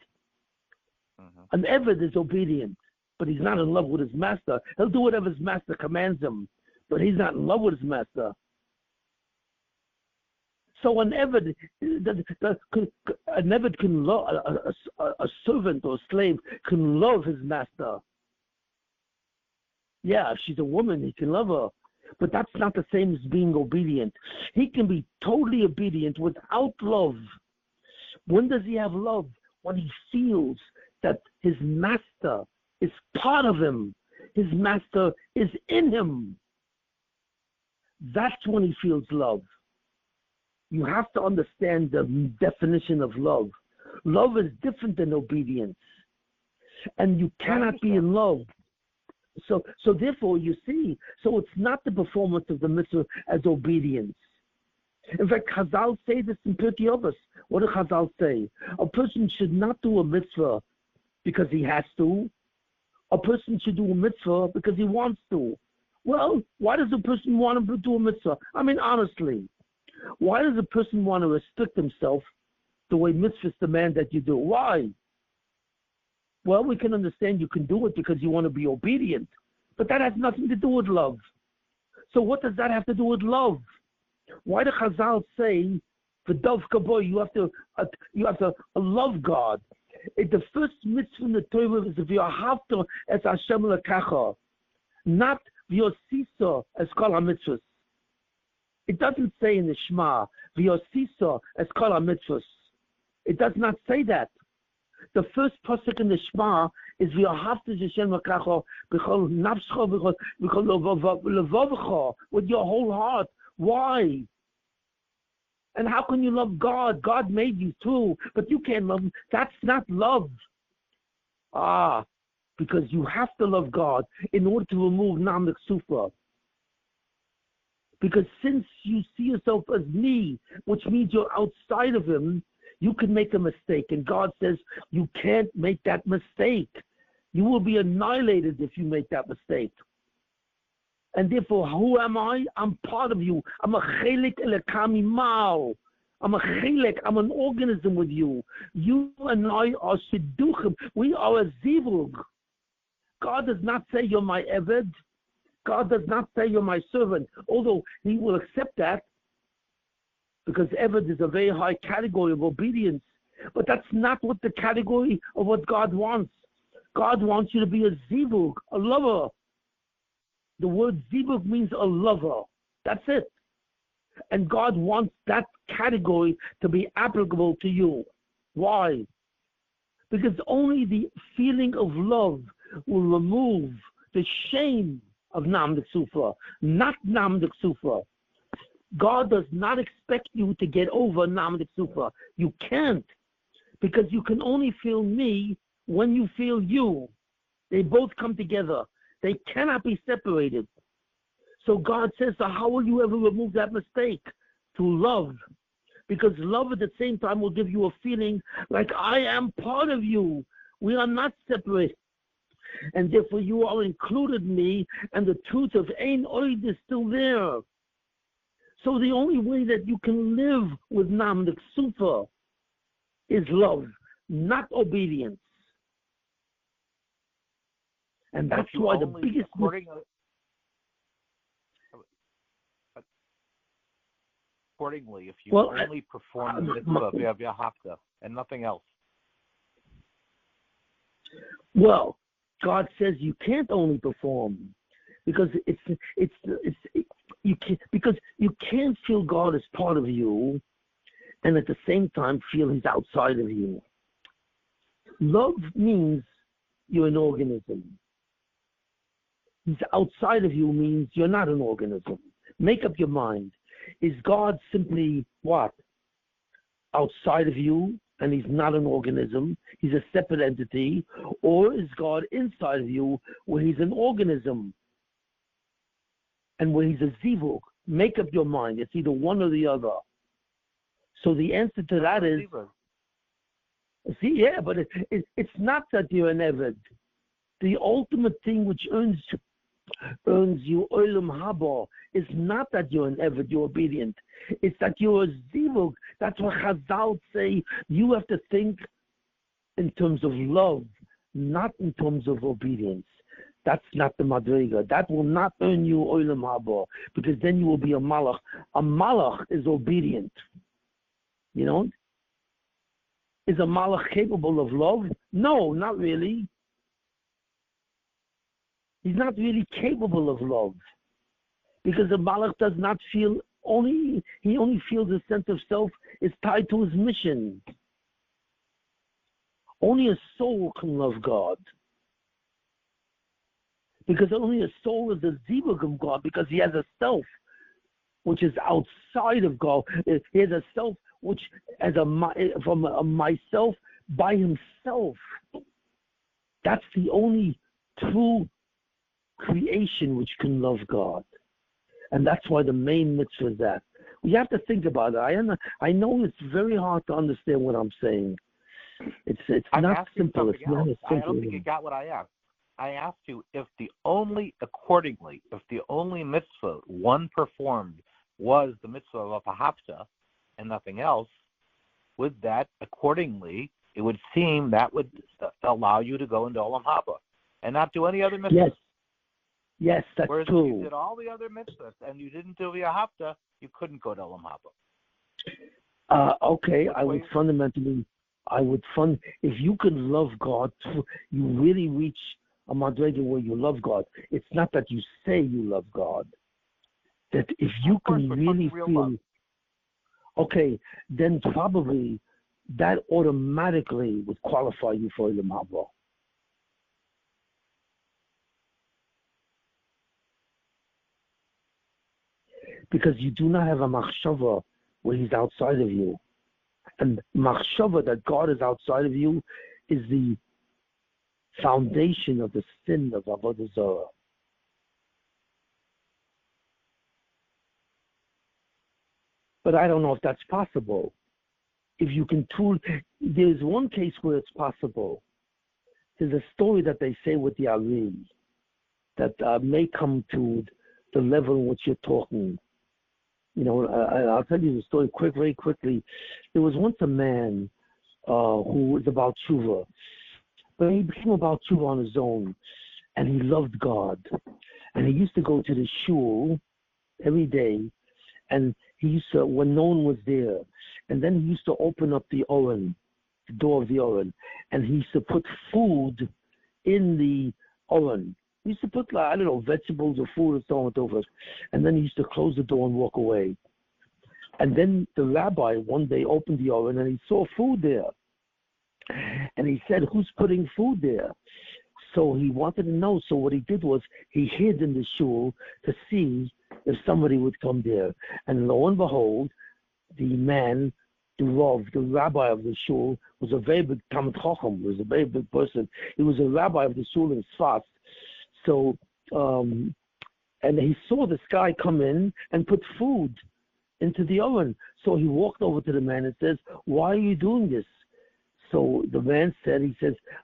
An eved is obedient, but he's not in love with his master. He'll do whatever his master commands him, but he's not in love with his master. So an eved can love, a servant or a slave can love his master. Yeah, if she's a woman, he can love her. But that's not the same as being obedient. He can be totally obedient without love. When does he have love? When he feels that his master is part of him. His master is in him. That's when he feels love. You have to understand the definition of love. Love is different than obedience. And you cannot be in love. So therefore, you see, so it's not the performance of the mitzvah as obedience. In fact, Chazal say this in Pirkei Avos. What do Chazal say? A person should not do a mitzvah because he has to. A person should do a mitzvah because he wants to. Well, why does a person want to do a mitzvah? I mean, honestly, why does a person want to restrict himself the way mitzvahs demand that you do? Why? Well, we can understand you can do it because you want to be obedient, but that has nothing to do with love. So what does that have to do with love? Why do Chazal say, "For dov kaboy," you have to love God? The first mitzvah in the Torah is v'ahavta es Hashem lekecha, not v'yosisa es kol hamitzvos. It doesn't say in the Shema v'yosisa es kol hamitzvos. It does not say that. The first pasuk in the Shema is v'ahavta Hashem lekecha b'chol nafscha b'chol levavcha, with your whole heart. Why? And how can you love God? God made you too, but you can't love him. That's not love. Because you have to love God in order to remove Nam Sufa. Because since you see yourself as me, which means you're outside of him, You can make a mistake, and God says you can't make that mistake. You will be annihilated if you make that mistake. And therefore, who am I? I'm part of you. I'm a chelik elekami mao. I'm a chelik. I'm an organism with you. You and I are shidduchim. We are a zivug. God does not say you're my eved. God does not say you're my servant, although he will accept that because eved is a very high category of obedience. But that's not what the category of what God wants. God wants you to be a zivug, a lover. The word zivug means a lover. That's it. And God wants that category to be applicable to you. Why? Because only the feeling of love will remove the shame of Nam Sufa, not Nam Sufa. God does not expect you to get over Nam Sufa. You can't, because you can only feel me when you feel you. They both come together. They cannot be separated. So God says, so how will you ever remove that mistake? Through love. Because love at the same time will give you a feeling like I am part of you. We are not separate. And therefore you are included in me, and the truth of Ein Oid is still there. So the only way that you can live with Nam Sufa is love, not obedience. And that's why the biggest... Accordingly, if you only perform the mitzvah of Yahavta and nothing else. Well, God says you can't only perform because you can't feel God as part of you and at the same time feel He's outside of you. Love means you're an organism. He's outside of you means you're not an organism. Make up your mind. Is God simply what? Outside of you, and He's not an organism, He's a separate entity, or is God inside of you where He's an organism and where He's a zivug? Make up your mind. It's either one or the other. So the answer to that is, but it's not that you're an eved. The ultimate thing which earns you olam haba is not that you're an eved, you're obedient. It's that you're a zivug. That's what Chazal say. You have to think in terms of love, not in terms of obedience. That's not the madriga. That will not earn you olam haba, because then you will be a malach. A malach is obedient. You know? Is a malach capable of love? No, not really. He's not really capable of love, because the malach does not feel he only feels a sense of self is tied to his mission. Only a soul can love God, because only a soul is a zivug of God, because he has a self which is outside of God. He has a self which as from a myself by himself. That's the only true creation which can love God. And that's why the main mitzvah is that. We have to think about it. I know it's very hard to understand what I'm saying. It's not simple. It's not as simple. I don't think you got what I asked. I asked you if the only mitzvah one performed was the mitzvah of Apahapta and nothing else, would that accordingly, it would seem that would allow you to go into Olam Haba and not do any other mitzvahs. Yes, that's Whereas true. if you did all the other mitzvahs and you didn't do Yahavta, you couldn't go to Olam Haba. Okay, if you can love God, you really reach a madrega where you love God. It's not that you say you love God. That if you can really feel, love. Okay, then probably that automatically would qualify you for Olam Haba. Because you do not have a machshava where he's outside of you. And machshava, that God is outside of you, is the foundation of the sin of Avodah Zarah. But I don't know if that's possible. if you can truly, there's one case where it's possible. There's a story that they say with the Ari that may come to the level in which you're talking. I'll tell you the story very quickly. There was once a man who was about tshuva, but he became about tshuva on his own, and he loved God. And he used to go to the shul every day, and he used to, when no one was there, and then he used to open up the oren, the door of the oren, and he used to put food in the oren. He used to put, vegetables or food and so on and so forth. And then he used to close the door and walk away. And then the rabbi one day opened the oven and he saw food there. And he said, who's putting food there? So he wanted to know. So what he did was he hid in the shul to see if somebody would come there. And lo and behold, the man, the rabbi of the shul, was a very big Talmid Chacham, was a very big person. He was a rabbi of the shul in Sfat. So, and he saw this guy come in and put food into the oven. So he walked over to the man and says, why are you doing this? So the man said,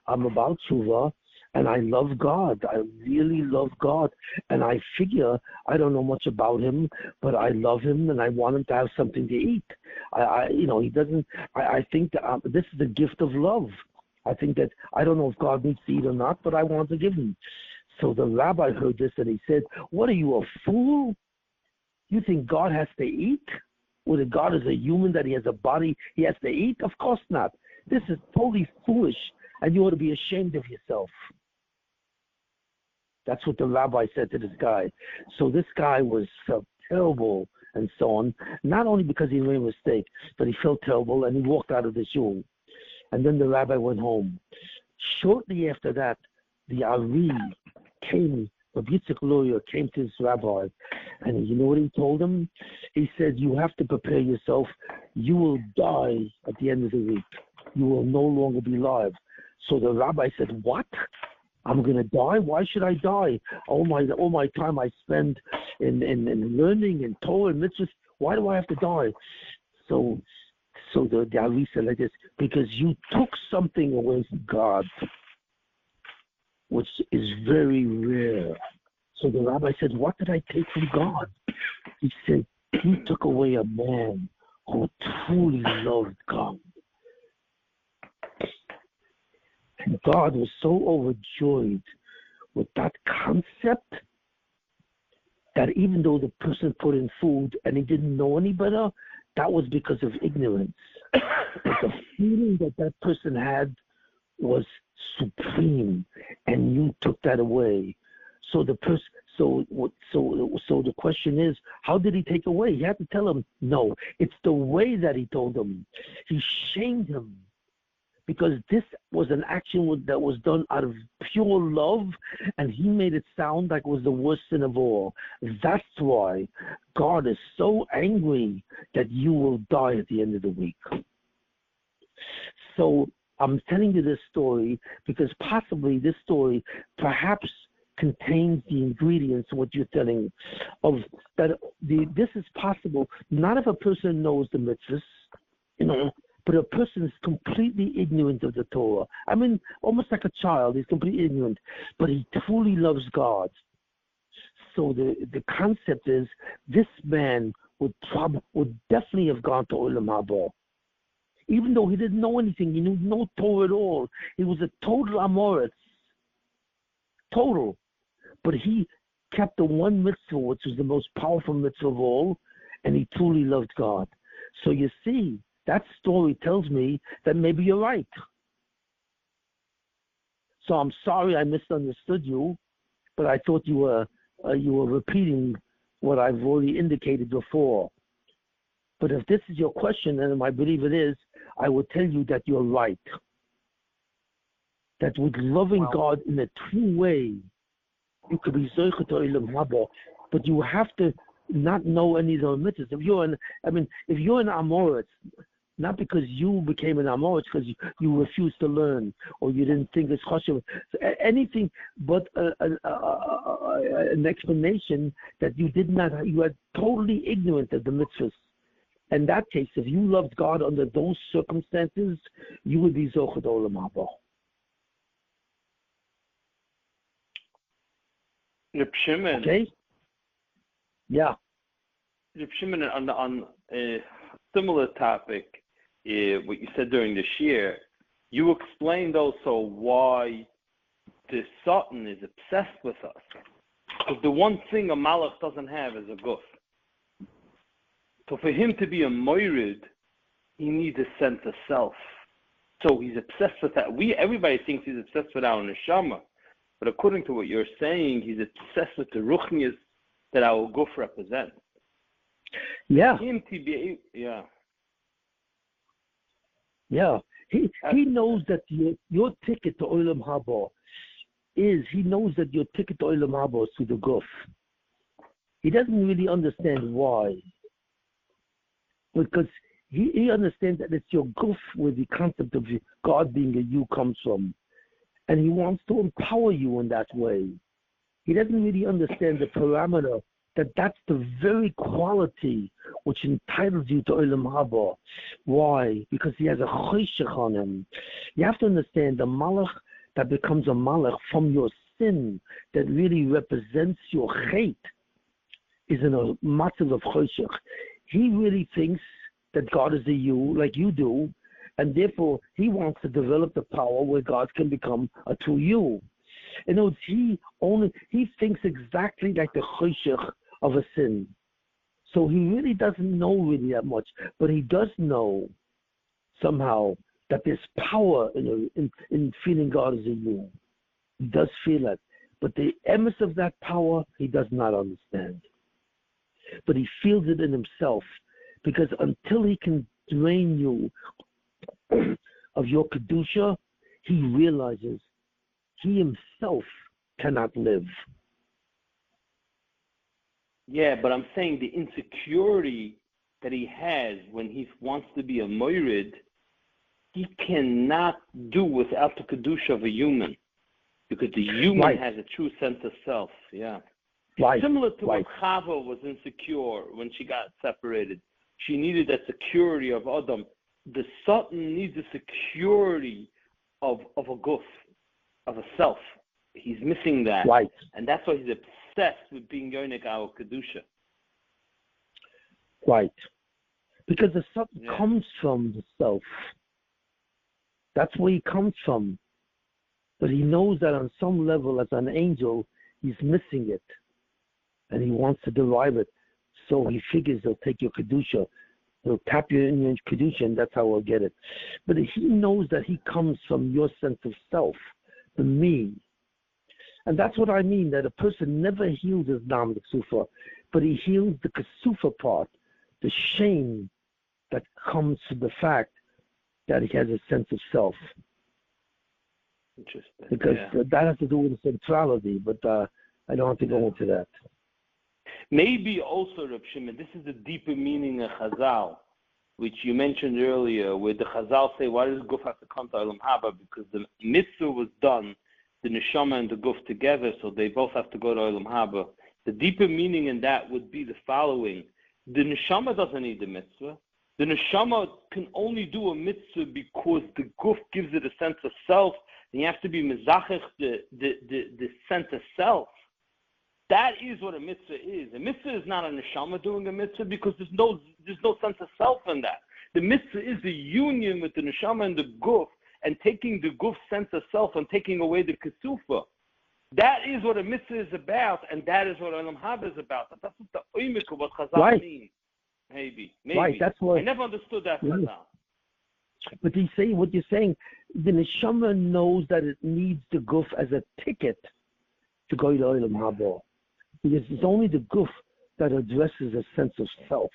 I'm about tshuva and I love God. I really love God. And I figure, I don't know much about him, but I love him and I want him to have something to eat. I think that this is the gift of love. I think that, I don't know if God needs to eat or not, but I want to give him. So the rabbi heard this and he said, what are you, a fool? You think God has to eat? Whether God is a human, that he has a body, he has to eat? Of course not. This is totally foolish and you ought to be ashamed of yourself. That's what the rabbi said to this guy. So this guy felt terrible and so on, not only because he made a mistake, but he felt terrible and he walked out of the shul. And then the rabbi went home. Shortly after that, the Ari came, Rabbi Yitzchak lawyer came to this rabbi, and you know what he told him? He said, you have to prepare yourself. You will die at the end of the week. You will no longer be alive. So the rabbi said, what? I'm going to die? Why should I die? All my time I spend in learning and Torah and mitzvahs, why do I have to die? So the Ari said like this, because you took something away from God, which is very rare. So the rabbi said, what did I take from God? He said, you took away a man who truly loved God. And God was so overjoyed with that concept that even though the person put in food and he didn't know any better, that was because of ignorance. But the feeling that person had was supreme, and you took that away. So the question is, how did he take away? He had to tell him, no, it's the way that he told him. He shamed him because this was an action that was done out of pure love, and he made it sound like it was the worst sin of all. That's why God is so angry that you will die at the end of the week. So I'm telling you this story because possibly this story perhaps contains the ingredients of what you're telling of that. This is possible not if a person knows the mitzvahs, but a person is completely ignorant of the Torah. I mean, almost like a child, he's completely ignorant, but he truly loves God. So the concept is this man would definitely have gone to Olam Haba. Even though he didn't know anything, he knew no Torah at all. He was a total Amoritz. Total. But he kept the one mitzvah, which was the most powerful mitzvah of all, and he truly loved God. So you see, that story tells me that maybe you're right. So I'm sorry I misunderstood you, but I thought you were repeating what I've already indicated before. But if this is your question, and I believe it is, I will tell you that you're right. That with loving God in a true way, you could be Zoichet Olam Haba, but you have to not know any of the mitzvahs. If you're an Amoritz, not because you became an Amoritz, because you refused to learn or you didn't think it's chashuv, anything but an explanation that you had totally ignorant of the mitzvahs. In that case, if you loved God under those circumstances, you would be Zocheh Olam Haba. Reb Shimon. Okay? Yeah. Reb Shimon, on a similar topic, what you said during the shir, you explained also why the Satan is obsessed with us. Because the one thing a Malach doesn't have is a guf. So for him to be a moirid, he needs a sense of self. So he's obsessed with that. Everybody thinks he's obsessed with our neshama. But according to what you're saying, he's obsessed with the ruchnias that our guf represents. Yeah. Yeah. Yeah. He knows that your ticket to Olam Haba he knows that your ticket to Olam Haba is to the guf. He doesn't really understand why. Because he understands that it's your guf where the concept of God being a you comes from. And he wants to empower you in that way. He doesn't really understand the parameter that's the very quality which entitles you to Olam Haba. Why? Because he has a choshech on him. You have to understand the malach that becomes a malach from your sin that really represents your hate is in a matzav of choshech. He really thinks that God is a you like you do, and therefore he wants to develop the power where God can become a true you. In other words, he thinks exactly like the choshech of a sin. So he really doesn't know really that much, but he does know somehow that there's power in feeling God as a you. He does feel it. But the emes of that power, he does not understand. But he feels it in himself, because until he can drain you of your kedusha, he realizes he himself cannot live. Yeah, but I'm saying the insecurity that he has when he wants to be a moirid, he cannot do without the kedusha of a human, because the human has a true sense of self. Yeah. Similar to when Chava was insecure when she got separated. She needed that security of Adam. The Satan needs the security of a guf, of a self. He's missing that. Right. And that's why he's obsessed with being yonik our kedusha. Right. Because the Satan comes from the self. That's where he comes from. But he knows that on some level, as an angel, he's missing it. And he wants to derive it. So he figures he'll take your kedusha. He'll tap you in your kedusha, and that's how we'll get it. But he knows that he comes from your sense of self, the me. And that's what I mean, that a person never heals his nam ksufa, but he heals the ksufa part, the shame that comes from the fact that he has a sense of self. Interesting. Because that has to do with the centrality, but I don't have to go into that. Maybe also, Reb Shimon, this is the deeper meaning of Chazal, which you mentioned earlier, where the Chazal say, why does Guf have to come to Olam Haba? Because the mitzvah was done, the neshama and the Guf together, so they both have to go to Olam Haba. The deeper meaning in that would be the following. The neshama doesn't need the mitzvah. The neshama can only do a mitzvah because the Guf gives it a sense of self, and you have to be mezachech the sense of self. That is what a mitzvah is. A mitzvah is not a neshama doing a mitzvah because there's no sense of self in that. The mitzvah is the union with the neshama and the guf, and taking the guf's sense of self and taking away the kesufa. That is what a mitzvah is about, and that is what Olam Haba is about. That's what the oimik of what Chazal means. Maybe. Right, that's what. I never understood that Chazal. But what you're saying, the neshama knows that it needs the guf as a ticket to go to Olam Haba. Because it's only the guf that addresses a sense of self.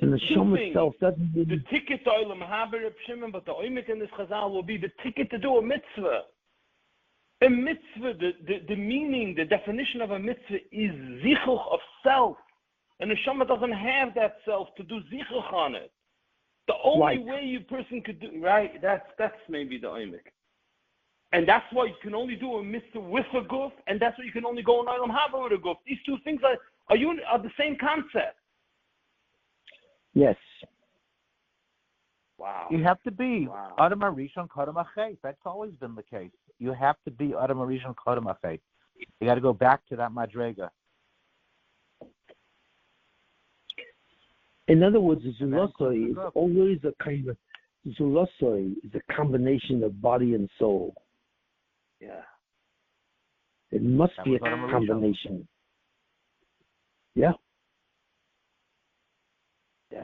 The neshama itself doesn't really... The ticket to Olam Haba, Reb Shimon, but the oimik in this Chazal will be the ticket to do a mitzvah. A mitzvah, the meaning, the definition of a mitzvah is zichuch of self. And the neshama doesn't have that self to do zichuch on it. The only way a person could do... Right, that's maybe the oimik. And that's why you can only do a mitzvah with a guf, and that's why you can only go on Olam Haba with a guf. These two things are the same concept. Yes. Wow. You have to be Wow. Adam Arishon Kodem Achet. That's always been the case. You have to be Adam Arishon Kodem Achet. You got to go back to that Madrega. In other words, Zulosoi is always a kind of Zulosoi is a combination of body and soul. Yeah. It must That be a was Adam Arishon. combination. Yeah.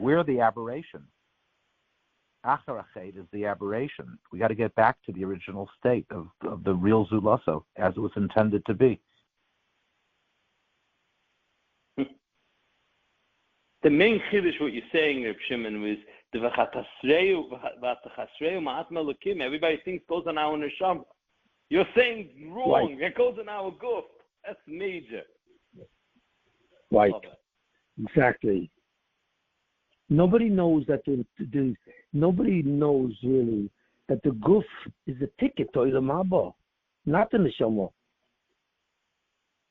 We're the aberration. Achar Achet is the aberration. We got to get back to the original state of the real Zuloso as it was intended to be. The main chiddush, what you're saying, Reb Shimon, was the v'chatasreu ma'at melukim. Everybody thinks goes on our neshama. You're saying wrong. Right. It goes on our guf. That's major. Right. Love it. Exactly. Nobody knows that nobody knows really that the guf is a ticket to Olam Haba, not the neshama.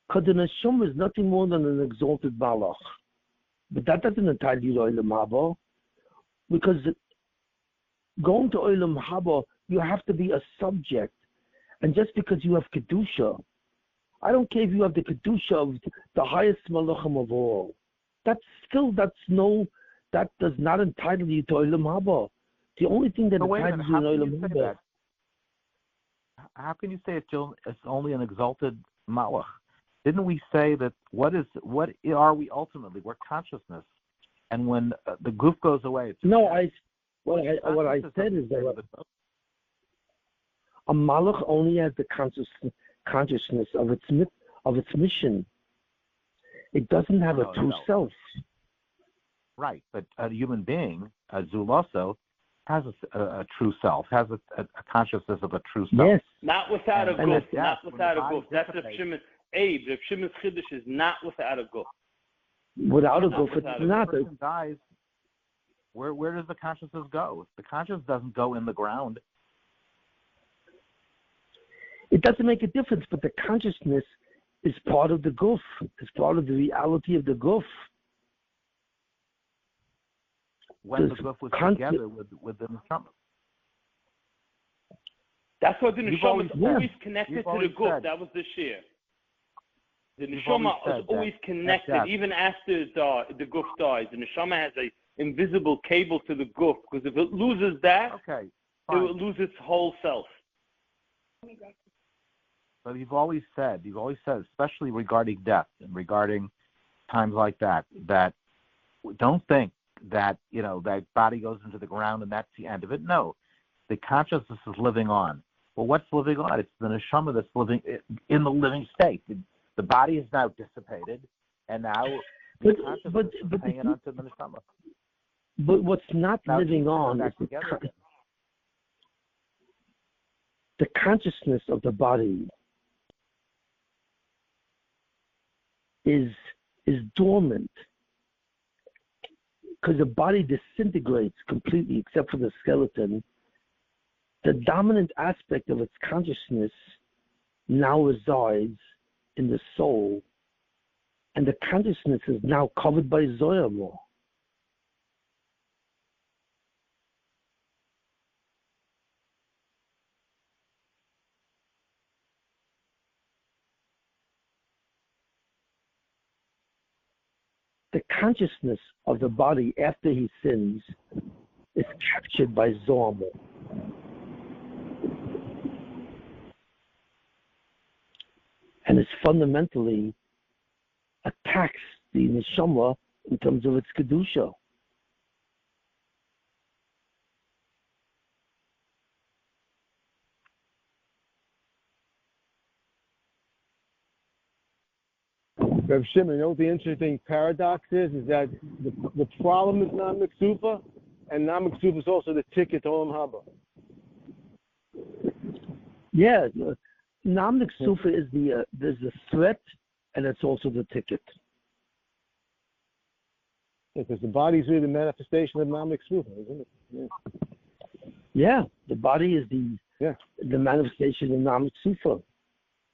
Because the neshama is nothing more than an exalted malach. But that doesn't entitle you to Olam Haba, because going to Olam Haba, you have to be a subject. And just because you have Kedusha, I don't care if you have the Kedusha of the highest malachim of all. That does not entitle you to Olam Haba. The only thing that entitles you to Olam Haba. How can you say it's only an exalted malach? Didn't we say that what are we ultimately? We're consciousness, and when the goof goes away, it's what I said is that a malach only has the consciousness of its mission. It doesn't have a true self. Right, but a human being, a Zuloso, has a true self, has a consciousness of a true self. Yes. Not without a guf. Not without a guf. That's Reb Shimon. Reb Shimon's chiddush is not without a guf. Without a guf, it's not. When a person dies, where does the consciousness go? The consciousness doesn't go in the ground. It doesn't make a difference, but the consciousness is part of the guf. It's part of the reality of the guf. When the guf was together with the neshama. That's what the neshama is always connected to the guf. Said, that was the shir. The neshama is always connected, even after the guf dies. The neshama has an invisible cable to the guf, because if it loses that, it will lose its whole self. But you've always said, especially regarding death and regarding times like that don't think that, that body goes into the ground and that's the end of it. No, the consciousness is living on. Well, what's living on? It's the neshama that's living in the living state. The body is now dissipated, and now the consciousness is hanging on to the neshama. But what's not now living on is the consciousness of the body is dormant, because the body disintegrates completely except for the skeleton. The dominant aspect of its consciousness now resides in the soul, and the consciousness is now covered by Zoyamo. The consciousness of the body after he sins is captured by Zoyamo. And it fundamentally attacks the neshama in terms of its kedusha. Reb Shimon, what the interesting paradox is that the problem is non-miksufa, and non-miksufa is also the ticket to Olam Haba. Yeah, non-miksufa is there's the threat, and it's also the ticket. Because the body is really the manifestation of non-miksufa, isn't it? Yeah, the body is the manifestation of non-miksufa.